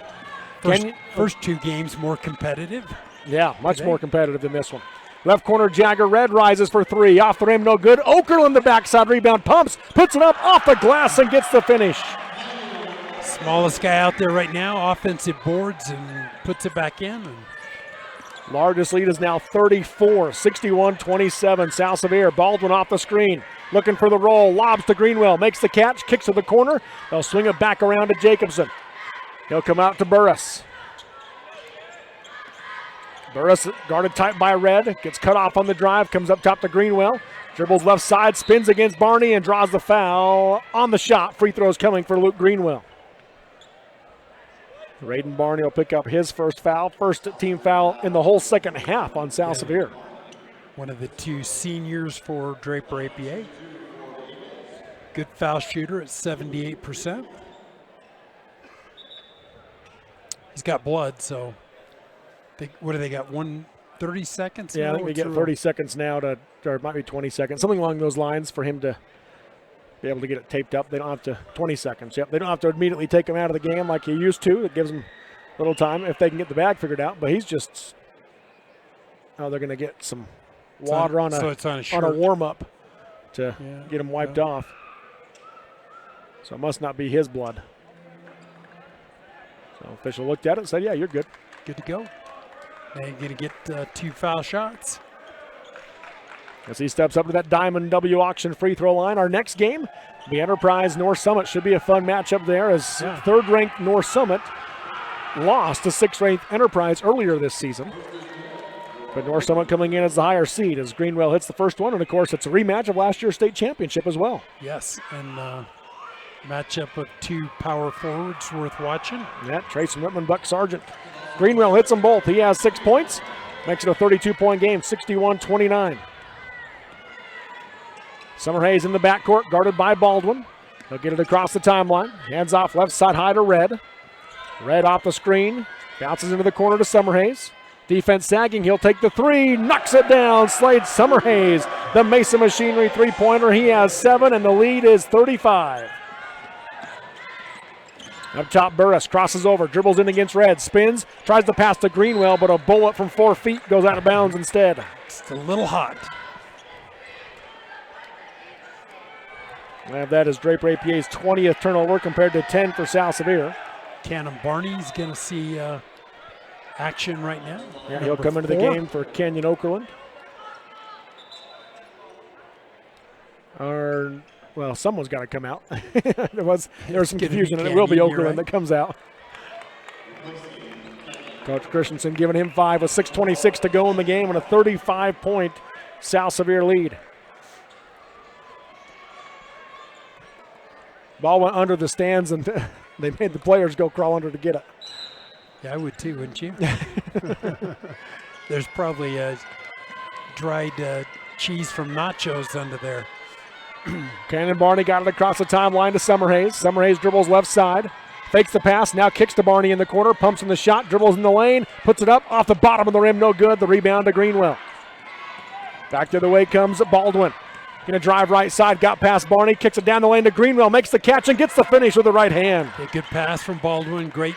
First 2 games more competitive. Yeah, much more competitive than this one. Left corner, Jagger Red rises for 3. Off the rim, no good. Okerlund the backside rebound, pumps, puts it up off the glass and gets the finish. Smallest guy out there right now, offensive boards, and puts it back in. Largest lead is now 34, 61-27. South Sevier. Baldwin off the screen, looking for the roll, lobs to Greenwell, makes the catch, kicks to the corner. They'll swing it back around to Jacobson. He'll come out to Burris. Burris guarded tight by Red. Gets cut off on the drive. Comes up top to Greenwell. Dribbles left side. Spins against Barney and draws the foul on the shot. Free throws coming for Luke Greenwell. Raiden Barney will pick up his first foul. First team foul in the whole second half on South Sevier. One of the 2 seniors for Draper APA. Good foul shooter at 78%. He's got blood, so what do they got? 30 seconds? Yeah, I think we get 30 seconds now or it might be 20 seconds, something along those lines for him to be able to get it taped up. They don't have to 20 seconds. Yep, they don't have to immediately take him out of the game like he used to. It gives them a little time if they can get the bag figured out. But he's just they're going to get some water on a warm up to get him wiped off. So it must not be his blood. So official looked at it and said, yeah, you're good. Good to go. They're going to get 2 foul shots. As he steps up to that Diamond W auction free throw line. Our next game, the Enterprise North Summit, should be a fun matchup there, as third-ranked North Summit lost to 6th-ranked Enterprise earlier this season. But North Summit coming in as the higher seed as Greenwell hits the first one, and of course it's a rematch of last year's state championship as well. Yes, and matchup of 2 power forwards worth watching. Yeah, Trace Whitman, Buck Sargent. Greenwell hits them both. He has 6 points, makes it a 32-point game, 61-29. Summer Hayes in the backcourt, guarded by Baldwin. He'll get it across the timeline. Hands off left side high to Red. Red off the screen, bounces into the corner to Summer Hayes. Defense sagging, he'll take the 3, knocks it down. Slade Summer Hayes, the Mesa Machinery three-pointer. He has 7, and the lead is 35. Up top, Burris crosses over, dribbles in against Red, spins, tries to pass to Greenwell, but a bullet from 4 feet goes out of bounds instead. It's a little hot. I have that as Draper APA's 20th turnover compared to 10 for South Sevier. Cannon Barney's going to see action right now. Yeah, he'll come into the game for Kenyon Okerlund. Well, someone's got to come out. there was some confusion, and it will be Okerlund that comes out. Coach Christensen giving him 5 with 6:26 to go in the game and a 35-point South Sevier lead. Ball went under the stands, and they made the players go crawl under to get it. Yeah, I would too, wouldn't you? There's probably dried cheese from nachos under there. Cannon Barney got it across the timeline to Summer Hayes. Summer Hayes dribbles left side, fakes the pass, now kicks to Barney in the corner, pumps in the shot, dribbles in the lane, puts it up off the bottom of the rim, no good. The rebound to Greenwell. Back the other way comes Baldwin. Gonna drive right side, got past Barney, kicks it down the lane to Greenwell, makes the catch and gets the finish with the right hand. A good pass from Baldwin, great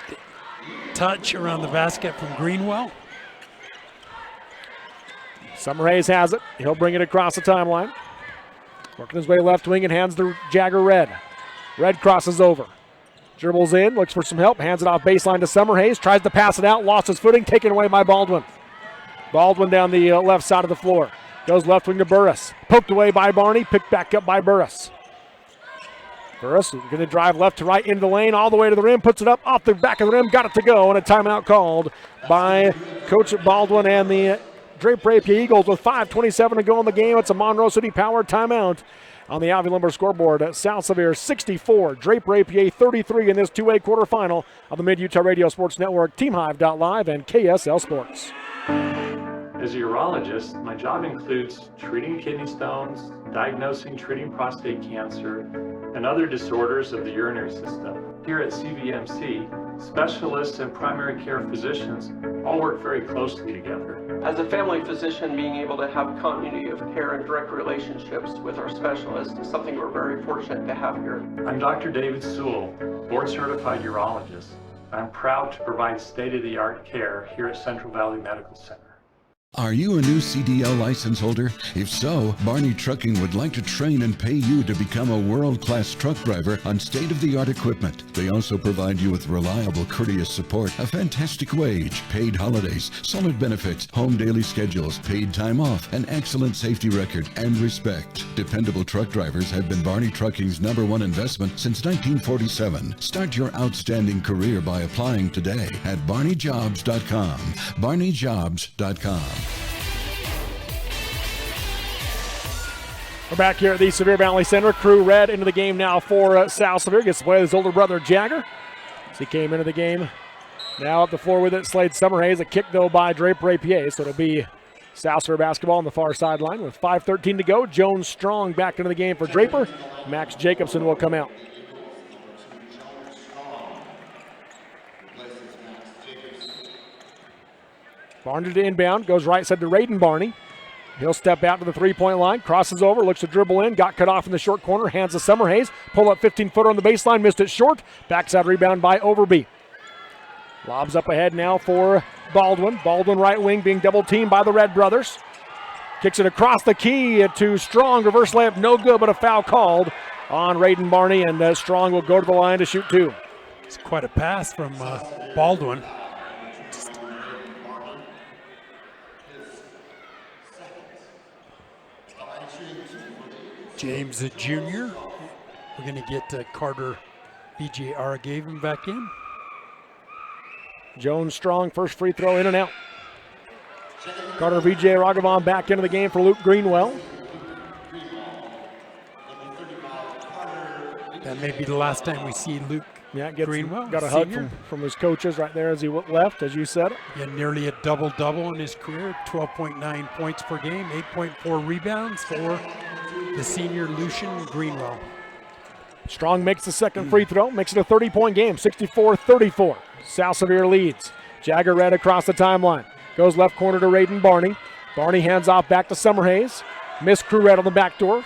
touch around the basket from Greenwell. Summer Hayes has it. He'll bring it across the timeline. Working his way left wing and hands to Jagger Red. Red crosses over. Dribbles in, looks for some help, hands it off baseline to Summer Hayes, tries to pass it out, lost his footing, taken away by Baldwin. Baldwin down the left side of the floor. Goes left wing to Burris. Poked away by Barney, picked back up by Burris. Burris is going to drive left to right into the lane, all the way to the rim, puts it up off the back of the rim, got it to go, and a timeout called by Coach Baldwin and the Draper APA Eagles with 5:27 to go in the game. It's a Monroe City Power timeout on the Alvey Lumber scoreboard. South Sevier 64, Draper APA 33 in this 2A quarterfinal of the Mid-Utah Radio Sports Network, TeamHive.live, and KSL Sports. As a urologist, my job includes treating kidney stones, diagnosing, treating prostate cancer, and other disorders of the urinary system. Here at CVMC, specialists and primary care physicians all work very closely together. As a family physician, being able to have continuity of care and direct relationships with our specialists is something we're very fortunate to have here. I'm Dr. David Sewell, board-certified urologist. I'm proud to provide state-of-the-art care here at Central Valley Medical Center. Are you a new CDL license holder? If so, Barney Trucking would like to train and pay you to become a world-class truck driver on state-of-the-art equipment. They also provide you with reliable, courteous support, a fantastic wage, paid holidays, solid benefits, home daily schedules, paid time off, an excellent safety record, and respect. Dependable truck drivers have been Barney Trucking's #1 investment since 1947. Start your outstanding career by applying today at barneyjobs.com. barneyjobs.com. We're back here at the Sevier Valley Center. Crew Red into the game now for South Sevier. Gets to play with his older brother Jagger. As he came into the game. Now up the floor with it, Slade Summer Hayes. A kick though by Draper APA. So it'll be South Sevier basketball on the far sideline with 5:13 to go. Jones Strong back into the game for Draper. Max Jacobson will come out. Barney to inbound, goes right side to Raiden Barney. He'll step out to the three-point line, crosses over, looks to dribble in, got cut off in the short corner, hands to Summer Hayes. Pull up 15-footer on the baseline, missed it short. Backside rebound by Overby. Lobs up ahead now for Baldwin. Baldwin right wing being double-teamed by the Red brothers. Kicks it across the key to Strong. Reverse layup, no good, but a foul called on Raiden Barney, and Strong will go to the line to shoot 2. It's quite a pass from Baldwin. James a junior. We're going to get Carter VJ Aragaven back in. Jones Strong, first free throw in and out. Carter VJ Ragavan back into the game for Luke Greenwell. That may be the last time we see Luke Greenwell. Got a hug from his coaches right there as he left, as you said. Yeah, nearly a double-double in his career, 12.9 points per game, 8.4 rebounds for the senior Lucian Greenwell. Strong makes the second free throw, makes it a 30-point game, 64-34. South Sevier leads. Jagger Red across the timeline. Goes left corner to Raiden Barney. Barney hands off back to Summerhays. Miss Crew Red on the back door.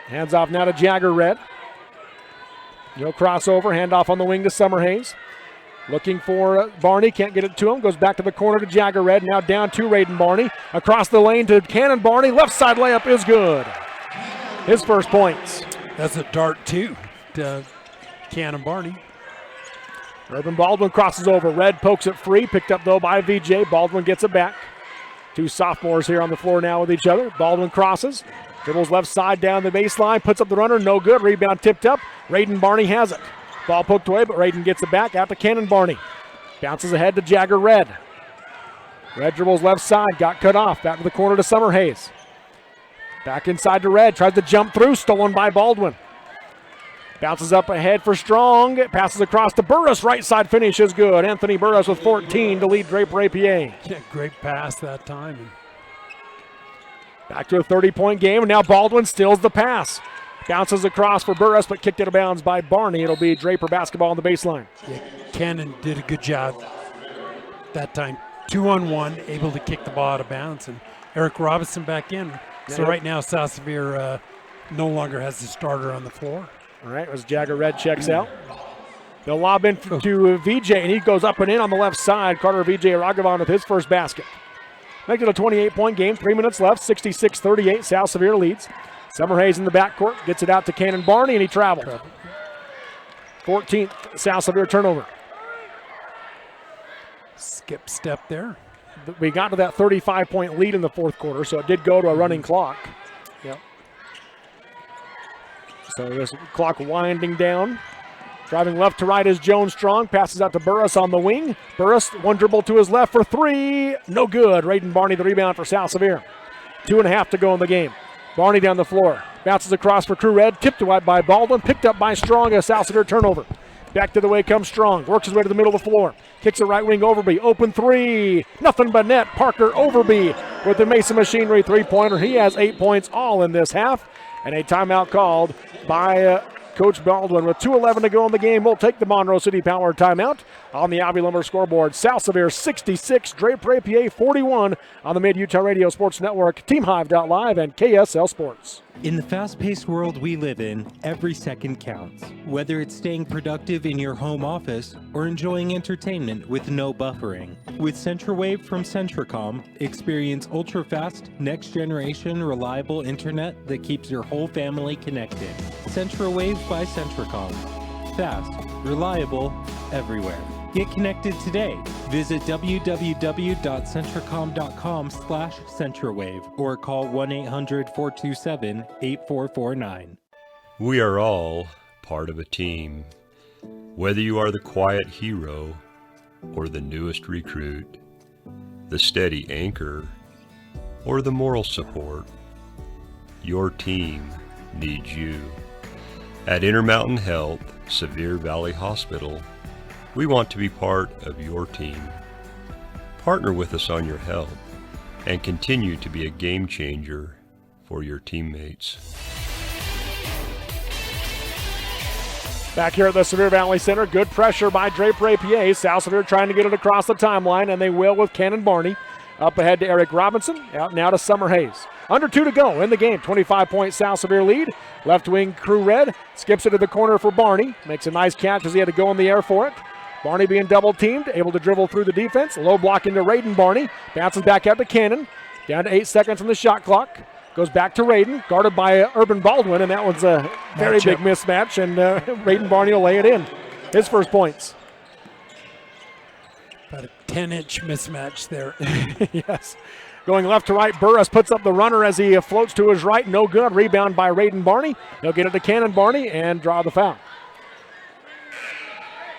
Hands off now to Jagger Red. No crossover, handoff on the wing to Summerhays. Looking for Barney, can't get it to him. Goes back to the corner to Jagger Red. Now down to Raiden Barney. Across the lane to Cannon Barney. Left side layup is good. His first points. That's a dart too to Cannon Barney. Urban Baldwin crosses over. Red pokes it free. Picked up though by VJ. Baldwin gets it back. Two sophomores here on the floor now with each other. Baldwin crosses. Dribbles left side down the baseline. Puts up the runner. No good. Rebound tipped up. Raiden Barney has it. Ball poked away, but Raiden gets it back out to Cannon Barney. Bounces ahead to Jagger Red. Red dribbles left side. Got cut off. Back to the corner to Summerhays. Back inside to Red. Tries to jump through. Stolen by Baldwin. Bounces up ahead for Strong. Passes across to Burris. Right side finish is good. Anthony Burris with 14 to lead Draper APA. Yeah, great pass that time. Back to a 30-point game, and now Baldwin steals the pass. Bounces across for Burris, but kicked out of bounds by Barney. It'll be Draper basketball on the baseline. Yeah, Cannon did a good job that time. 2-on-1, able to kick the ball out of bounds, and Eric Robinson back in. So right now, South Sevier no longer has the starter on the floor. All right, as Jagger Red checks out. They'll lob in to VJ, and he goes up and in on the left side. Carter VJ Ragavan with his first basket. Make it a 28-point game, 3 minutes left, 66-38, South Sevier leads. Summerhays in the backcourt, gets it out to Cannon Barney, and he traveled. 14th South Sevier turnover. Skip step there. We got to that 35-point lead in the fourth quarter, so it did go to a running clock. Yep. So this clock winding down. Driving left to right is Jones Strong. Passes out to Burris on the wing. Burris, one dribble to his left for three. No good. Raiden Barney the rebound for South Sevier. 2.5 to go in the game. Barney down the floor. Bounces across for Crew Red. Tipped wide by Baldwin. Picked up by Strong. A South Sevier turnover. Back to the way comes Strong. Works his way to the middle of the floor. Kicks it right wing Overby. Open three. Nothing but net. Parker Overby with the Mason Machinery three-pointer. He has 8 points all in this half. And a timeout called by Coach Baldwin. With 2:11 to go in the game, we'll take the Monroe City Power timeout on the Abbey Lumber scoreboard. South Sevier 66, Draper APA 41 on the Mid-Utah Radio Sports Network, TeamHive.live, and KSL Sports. In the fast-paced world we live in, every second counts. Whether it's staying productive in your home office or enjoying entertainment with no buffering. With CentraWave from Centracom, experience ultra-fast, next-generation, reliable internet that keeps your whole family connected. CentraWave by Centracom. Fast, reliable, everywhere. Get connected today. Visit www.centracom.com/CentraWave or call 1-800-427-8449. We are all part of a team. Whether you are the quiet hero or the newest recruit, the steady anchor or the moral support, your team needs you. At Intermountain Health, Sevier Valley Hospital, we want to be part of your team. Partner with us on your health and continue to be a game changer for your teammates. Back here at the Sevier Valley Center, good pressure by Draper APA. South Sevier trying to get it across the timeline, and they will with Cannon Barney. Up ahead to Eric Robinson, out now to Summerhays. Under 2 to go in the game, 25-point South Sevier lead. Left wing Crew Red, skips it to the corner for Barney. Makes a nice catch as he had to go in the air for it. Barney being double-teamed, able to dribble through the defense. Low block into Raiden Barney. Bounces back out to Cannon. Down to 8 seconds on the shot clock. Goes back to Raiden, guarded by Urban Baldwin, and that was a very big mismatch, and Raiden Barney will lay it in. His first points. About a 10-inch mismatch there. Yes. Going left to right, Burris puts up the runner as he floats to his right. No good. Rebound by Raiden Barney. He'll get it to Cannon Barney and draw the foul.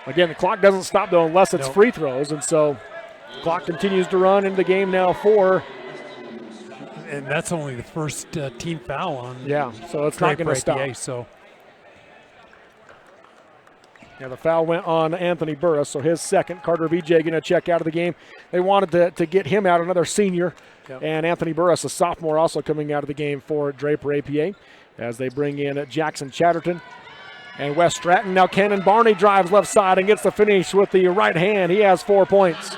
Again, the clock doesn't stop, though, unless it's free throws. And so the clock continues to run into the game now for. And that's only the first team foul on. Yeah, so it's not going to stop. So. Yeah, the foul went on Anthony Burris, so his second. Carter VJ going to check out of the game. They wanted to get him out, another senior. Yep. And Anthony Burris, a sophomore, also coming out of the game for Draper APA as they bring in Jackson Chatterton and Wes Stratton. Now Cannon Barney drives left side and gets the finish with the right hand. He has 4 points.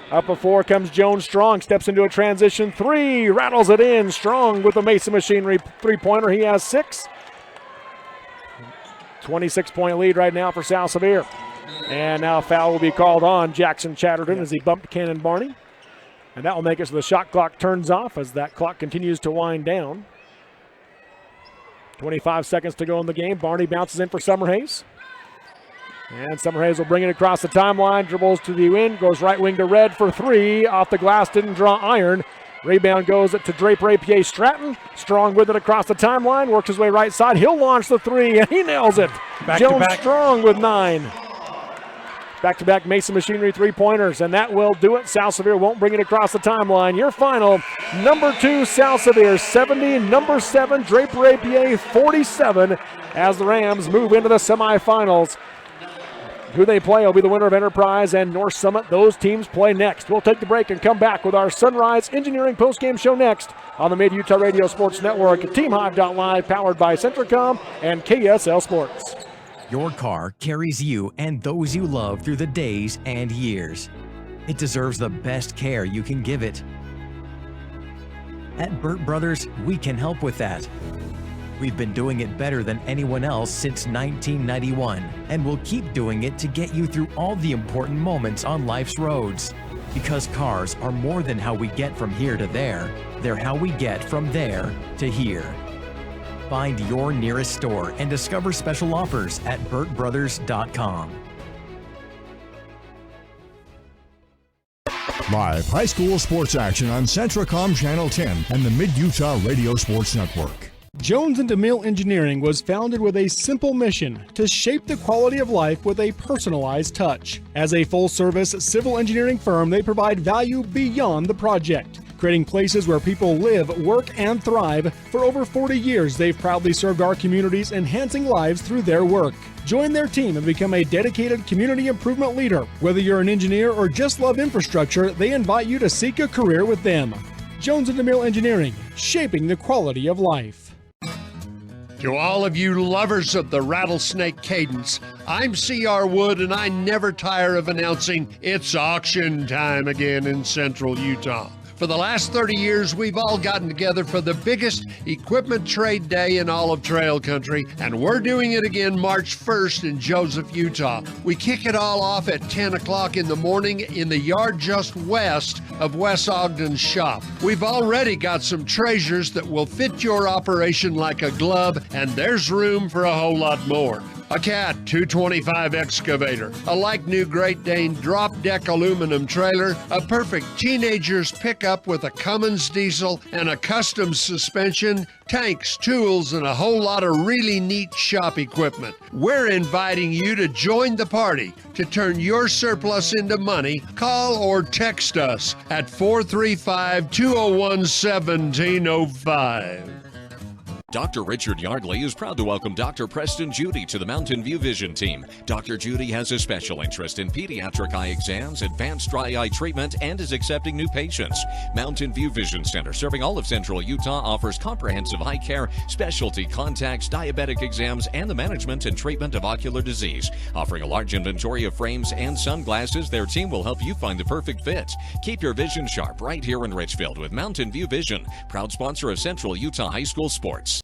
Up a 4 comes Jones Strong, steps into a transition 3, rattles it in. Strong with the Mason Machinery three-pointer. He has 6. 26-point lead right now for South Sevier. And now a foul will be called on Jackson Chatterton as he bumped Cannon Barney. And that will make it so the shot clock turns off as that clock continues to wind down. 25 seconds to go in the game. Barney bounces in for Summerhays. And Summerhays will bring it across the timeline, dribbles to the wing, goes right wing to Red for 3. Off the glass, didn't draw iron. Rebound goes to Draper APA Stratton. Strong with it across the timeline, works his way right side. He'll launch the 3, and he nails it. Jones Strong with 9. Back-to-back Mason Machinery three-pointers, and that will do it. South Sevier won't bring it across the timeline. Your final, number 2, South Sevier 70, number 7, Draper APA 47, as the Rams move into the semifinals. Who they play will be the winner of Enterprise and North Summit. Those teams play next. We'll take the break and come back with our Sunrise Engineering postgame show next on the Mid-Utah Radio Sports Network at TeamHive.live, powered by Centricom and KSL Sports. Your car carries you and those you love through the days and years. It deserves the best care you can give it. At Burt Brothers, we can help with that. We've been doing it better than anyone else since 1991, and we'll keep doing it to get you through all the important moments on life's roads. Because cars are more than how we get from here to there, they're how we get from there to here. Find your nearest store and discover special offers at burtbrothers.com. Live high school sports action on Centricom Channel 10 and the Mid-Utah Radio Sports Network. Jones & DeMille Engineering was founded with a simple mission to shape the quality of life with a personalized touch. As a full-service civil engineering firm, they provide value beyond the project, creating places where people live, work, and thrive. For over 40 years, they've proudly served our communities, enhancing lives through their work. Join their team and become a dedicated community improvement leader. Whether you're an engineer or just love infrastructure, they invite you to seek a career with them. Jones & DeMille Engineering, shaping the quality of life. To all of you lovers of the rattlesnake cadence, I'm C.R. Wood, and I never tire of announcing it's auction time again in Central Utah. For the last 30 years, we've all gotten together for the biggest equipment trade day in all of Trail Country, and we're doing it again March 1st in Joseph, Utah. We kick it all off at 10 o'clock in the morning in the yard just west of Wes Ogden's shop. We've already got some treasures that will fit your operation like a glove, and there's room for a whole lot more. A Cat 225 excavator, a like-new Great Dane drop-deck aluminum trailer, a perfect teenager's pickup with a Cummins diesel and a custom suspension, tanks, tools, and a whole lot of really neat shop equipment. We're inviting you to join the party. To turn your surplus into money, call or text us at 435-201-1705. Dr. Richard Yardley is proud to welcome Dr. Preston Judy to the Mountain View Vision team. Dr. Judy has a special interest in pediatric eye exams, advanced dry eye treatment, and is accepting new patients. Mountain View Vision Center, serving all of Central Utah, offers comprehensive eye care, specialty contacts, diabetic exams, and the management and treatment of ocular disease. Offering a large inventory of frames and sunglasses, their team will help you find the perfect fit. Keep your vision sharp right here in Richfield with Mountain View Vision, proud sponsor of Central Utah High School Sports.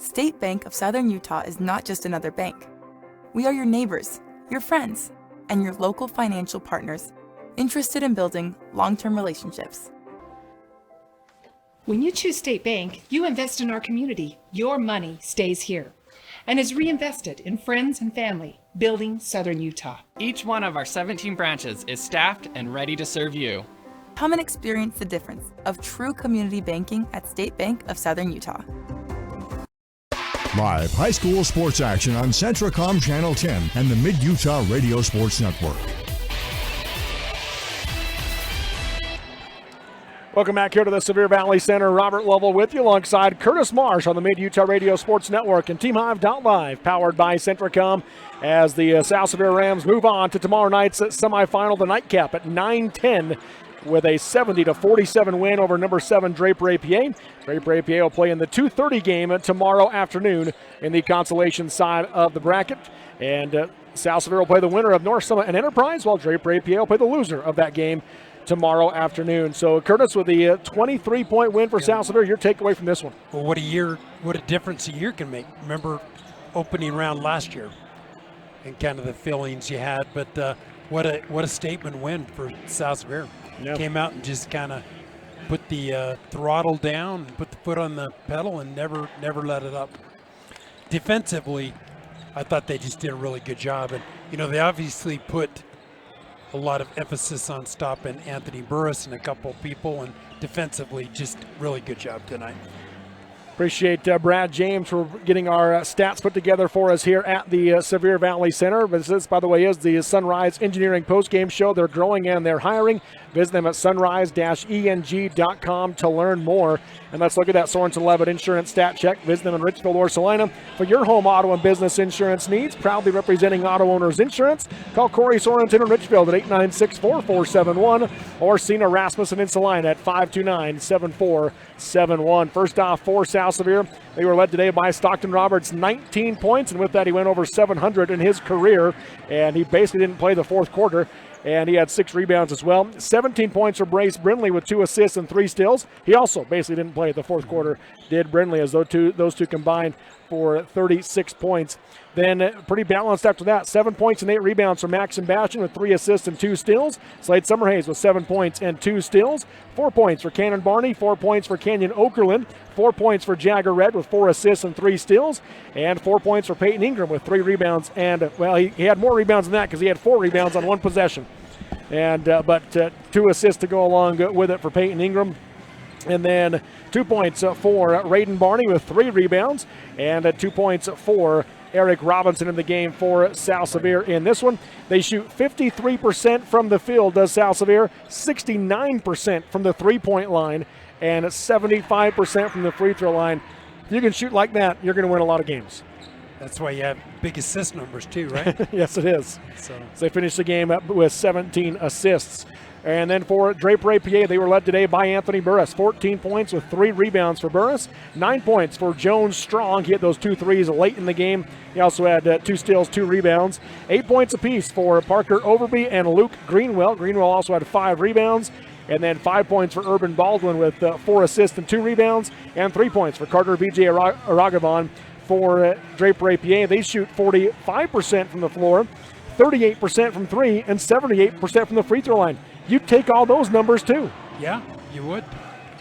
State Bank of Southern Utah is not just another bank. We are your neighbors, your friends, and your local financial partners, interested in building long-term relationships. When you choose State Bank, you invest in our community. Your money stays here and is reinvested in friends and family, building Southern Utah. Each one of our 17 branches is staffed and ready to serve you. Come and experience the difference of true community banking at State Bank of Southern Utah. Live high school sports action on Centracom Channel 10 and the Mid-Utah Radio Sports Network. Welcome back here to the Sevier Valley Center. Robert Lovell with you alongside Curtis Marsh on the Mid-Utah Radio Sports Network and TeamHive.live, powered by Centracom, as the South Sevier Rams move on to tomorrow night's semifinal, the nightcap at 9:10, with a 70-47 win over number 7 Draper APA. Draper APA will play in the 2:30 game tomorrow afternoon in the consolation side of the bracket. And South Sevier will play the winner of North Summit and Enterprise, while Draper APA will play the loser of that game tomorrow afternoon. So, Curtis, with the 23-point win for South Sevier, your takeaway from this one? Well, what a difference a year can make. Remember opening round last year and kind of the feelings you had, but what a statement win for South Sevier. Yep. Came out and just kind of put the throttle down, put the foot on the pedal, and never let it up. Defensively, I thought they just did a really good job, and they obviously put a lot of emphasis on stopping Anthony Burris and a couple people, and defensively, just really good job tonight. Appreciate Brad James for getting our stats put together for us here at the Sevier Valley Center. This, by the way, is the Sunrise Engineering postgame show. They're growing and they're hiring. Visit them at sunrise-eng.com to learn more. And let's look at that Sorensen Levitt Insurance Stat Check. Visit them in Richfield or Salina for your home auto and business insurance needs. Proudly representing Auto Owners Insurance. Call Corey Sorensen in Richfield at 896-4471 or Sina Rasmussen in Salina at 529-7471. First off for South Sevier, they were led today by Stockton Roberts, 19 points, and with that he went over 700 in his career, and he basically didn't play the fourth quarter. And he had 6 rebounds as well. 17 points for Brace Brindley with 2 assists and 3 steals. He also basically didn't play the fourth quarter, did Brindley, as those two combined for 36 points. Then pretty balanced after that. 7 points and 8 rebounds for Max Sebastian with 3 assists and 2 steals. Slade Summerhays with 7 points and 2 steals. 4 points for Cannon Barney, 4 points for Kenyon Okerlund, 4 points for Jagger Red with 4 assists and 3 steals, and 4 points for Peyton Ingram with 3 rebounds. And, well, he had more rebounds than that because he had 4 rebounds on 1 possession. And but 2 assists to go along with it for Peyton Ingram. And then 2 points for Raiden Barney with 3 rebounds, and 2 points for Eric Robinson in the game for South Sevier in this one. They shoot 53% from the field, does South Sevier, 69% from the three-point line, and 75% from the free throw line. If you can shoot like that, you're going to win a lot of games. That's why you have big assist numbers too, right? Yes, it is. So they finished the game up with 17 assists. And then for Draper APA, they were led today by Anthony Burris. 14 points with 3 rebounds for Burris. 9 points for Jones Strong. He had those 2 threes late in the game. He also had 2 steals, 2 rebounds. 8 points apiece for Parker Overby and Luke Greenwell. Greenwell also had 5 rebounds. And then 5 points for Urban Baldwin with 4 assists and 2 rebounds. And 3 points for Carter B.J. Aragavon for Draper APA. They shoot 45% from the floor, 38% from 3, and 78% from the free throw line. You'd take all those numbers too. Yeah, you would.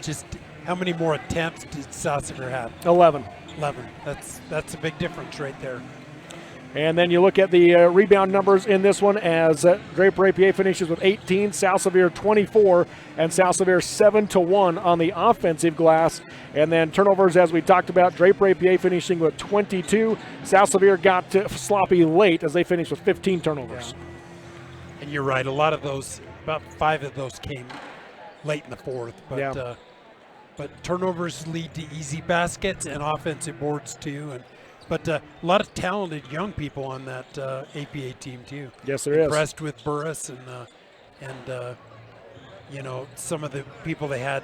Just how many more attempts did South Sevier have? 11. 11. That's a big difference right there. And then you look at the rebound numbers in this one as Draper APA finishes with 18, South Sevier 24, and South Sevier 7-1 on the offensive glass. And then turnovers, as we talked about, Draper APA finishing with 22. South Sevier got sloppy late as they finished with 15 turnovers. Yeah. And you're right, a lot of those, about 5 of those came late in the fourth. But, but turnovers lead to easy baskets and offensive boards too. But a lot of talented young people on that APA team too. Yes, there is. Impressed with Burris and you know, some of the people they had.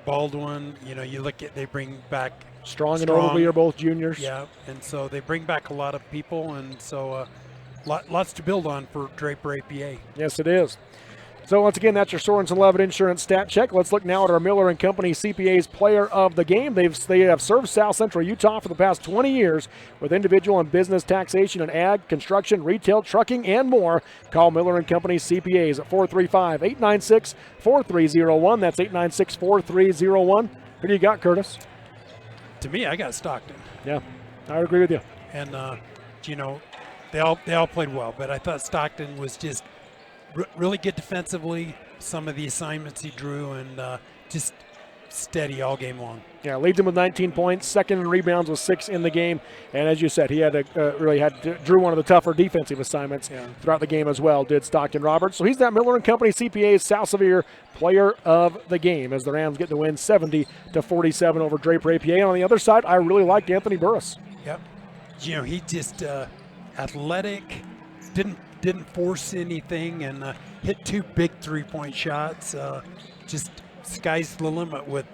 Baldwin, you know, you look at, they bring back Strong and Overby are both juniors. Yeah, and so they bring back a lot of people, and so lots to build on for Draper APA. Yes, it is. So once again, that's your Sorensen Levitt Insurance Stat Check. Let's look now at our Miller & Company CPA's Player of the Game. They have served South Central Utah for the past 20 years with individual and business taxation and ag, construction, retail, trucking, and more. Call Miller & Company CPAs at 435-896-4301. That's 896-4301. Who do you got, Curtis? To me, I got Stockton. Yeah, I would agree with you. And, you know, they all played well, but I thought Stockton was just really good defensively, some of the assignments he drew, and just steady all game long. Yeah, leads him with 19 points, second in rebounds with 6 in the game, and as you said, he had drew one of the tougher defensive assignments throughout the game as well, did Stockton Roberts. So he's that Miller & Company CPA's South Sevier player of the game as the Rams get the win 70-47 over Draper APA. And on the other side, I really liked Anthony Burris. Yep. You know, he just athletic, didn't force anything, and hit 2 big 3-point shots. Just sky's the limit with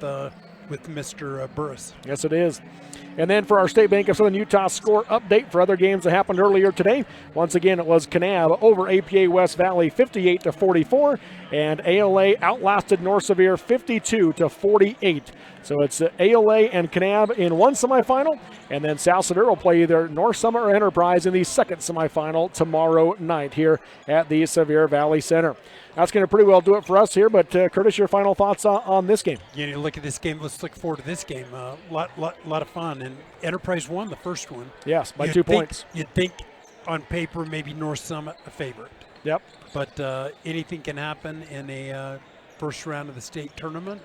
Mr. Burris. Yes, it is. And then for our State Bank of Southern Utah score update for other games that happened earlier today, once again it was Kanab over APA West Valley 58-44, and ALA outlasted North Sevier 52-48. So it's ALA and Kanab in one semifinal, and then South Sevier will play either North Summit or Enterprise in the second semifinal tomorrow night here at the Sevier Valley Center. That's going to pretty well do it for us here, but Curtis, your final thoughts on this game? You know, look at this game. Let's look forward to this game. Lot of fun, and Enterprise won the first one. Yes, by 2 points. You'd think on paper maybe North Summit a favorite. Yep. But anything can happen in a first round of the state tournament,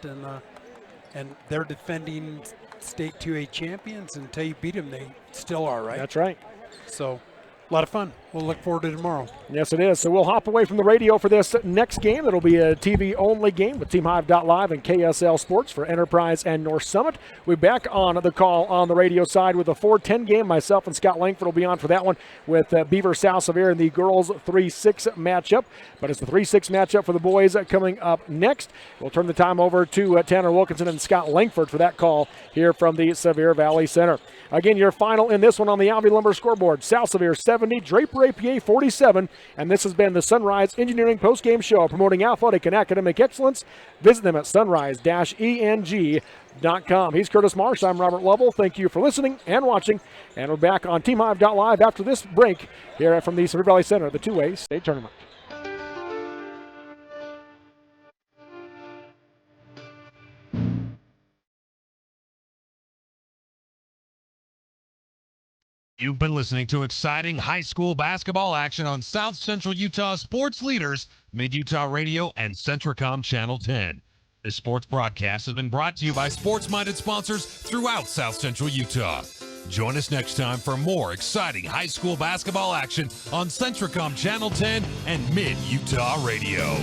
and they're defending state 2A champions. Until you beat them, they still are, right? That's right. So a lot of fun. We'll look forward to tomorrow. Yes, it is. So we'll hop away from the radio for this next game. It'll be a TV-only game with TeamHive.live and KSL Sports for Enterprise and North Summit. We'll be back on the call on the radio side with a 4-10 game. Myself and Scott Langford will be on for that one with Beaver South Sevier in the girls 3-6 matchup. But it's the 3-6 matchup for the boys coming up next. We'll turn the time over to Tanner Wilkinson and Scott Langford for that call here from the Sevier Valley Center. Again, your final in this one on the Alvey Lumber scoreboard. South Sevier 70, Draper APA 47, and this has been the Sunrise Engineering postgame show promoting athletic and academic excellence. Visit them at sunrise-eng.com. He's Curtis Marsh. I'm Robert Lovell. Thank you for listening and watching, and we're back on TeamHive.live after this break here from the Sevier Valley Center, the 2A state tournament. You've been listening to exciting high school basketball action on South Central Utah sports leaders, Mid-Utah Radio and Centricom Channel 10. This sports broadcast has been brought to you by sports-minded sponsors throughout South Central Utah. Join us next time for more exciting high school basketball action on Centricom Channel 10 and Mid-Utah Radio.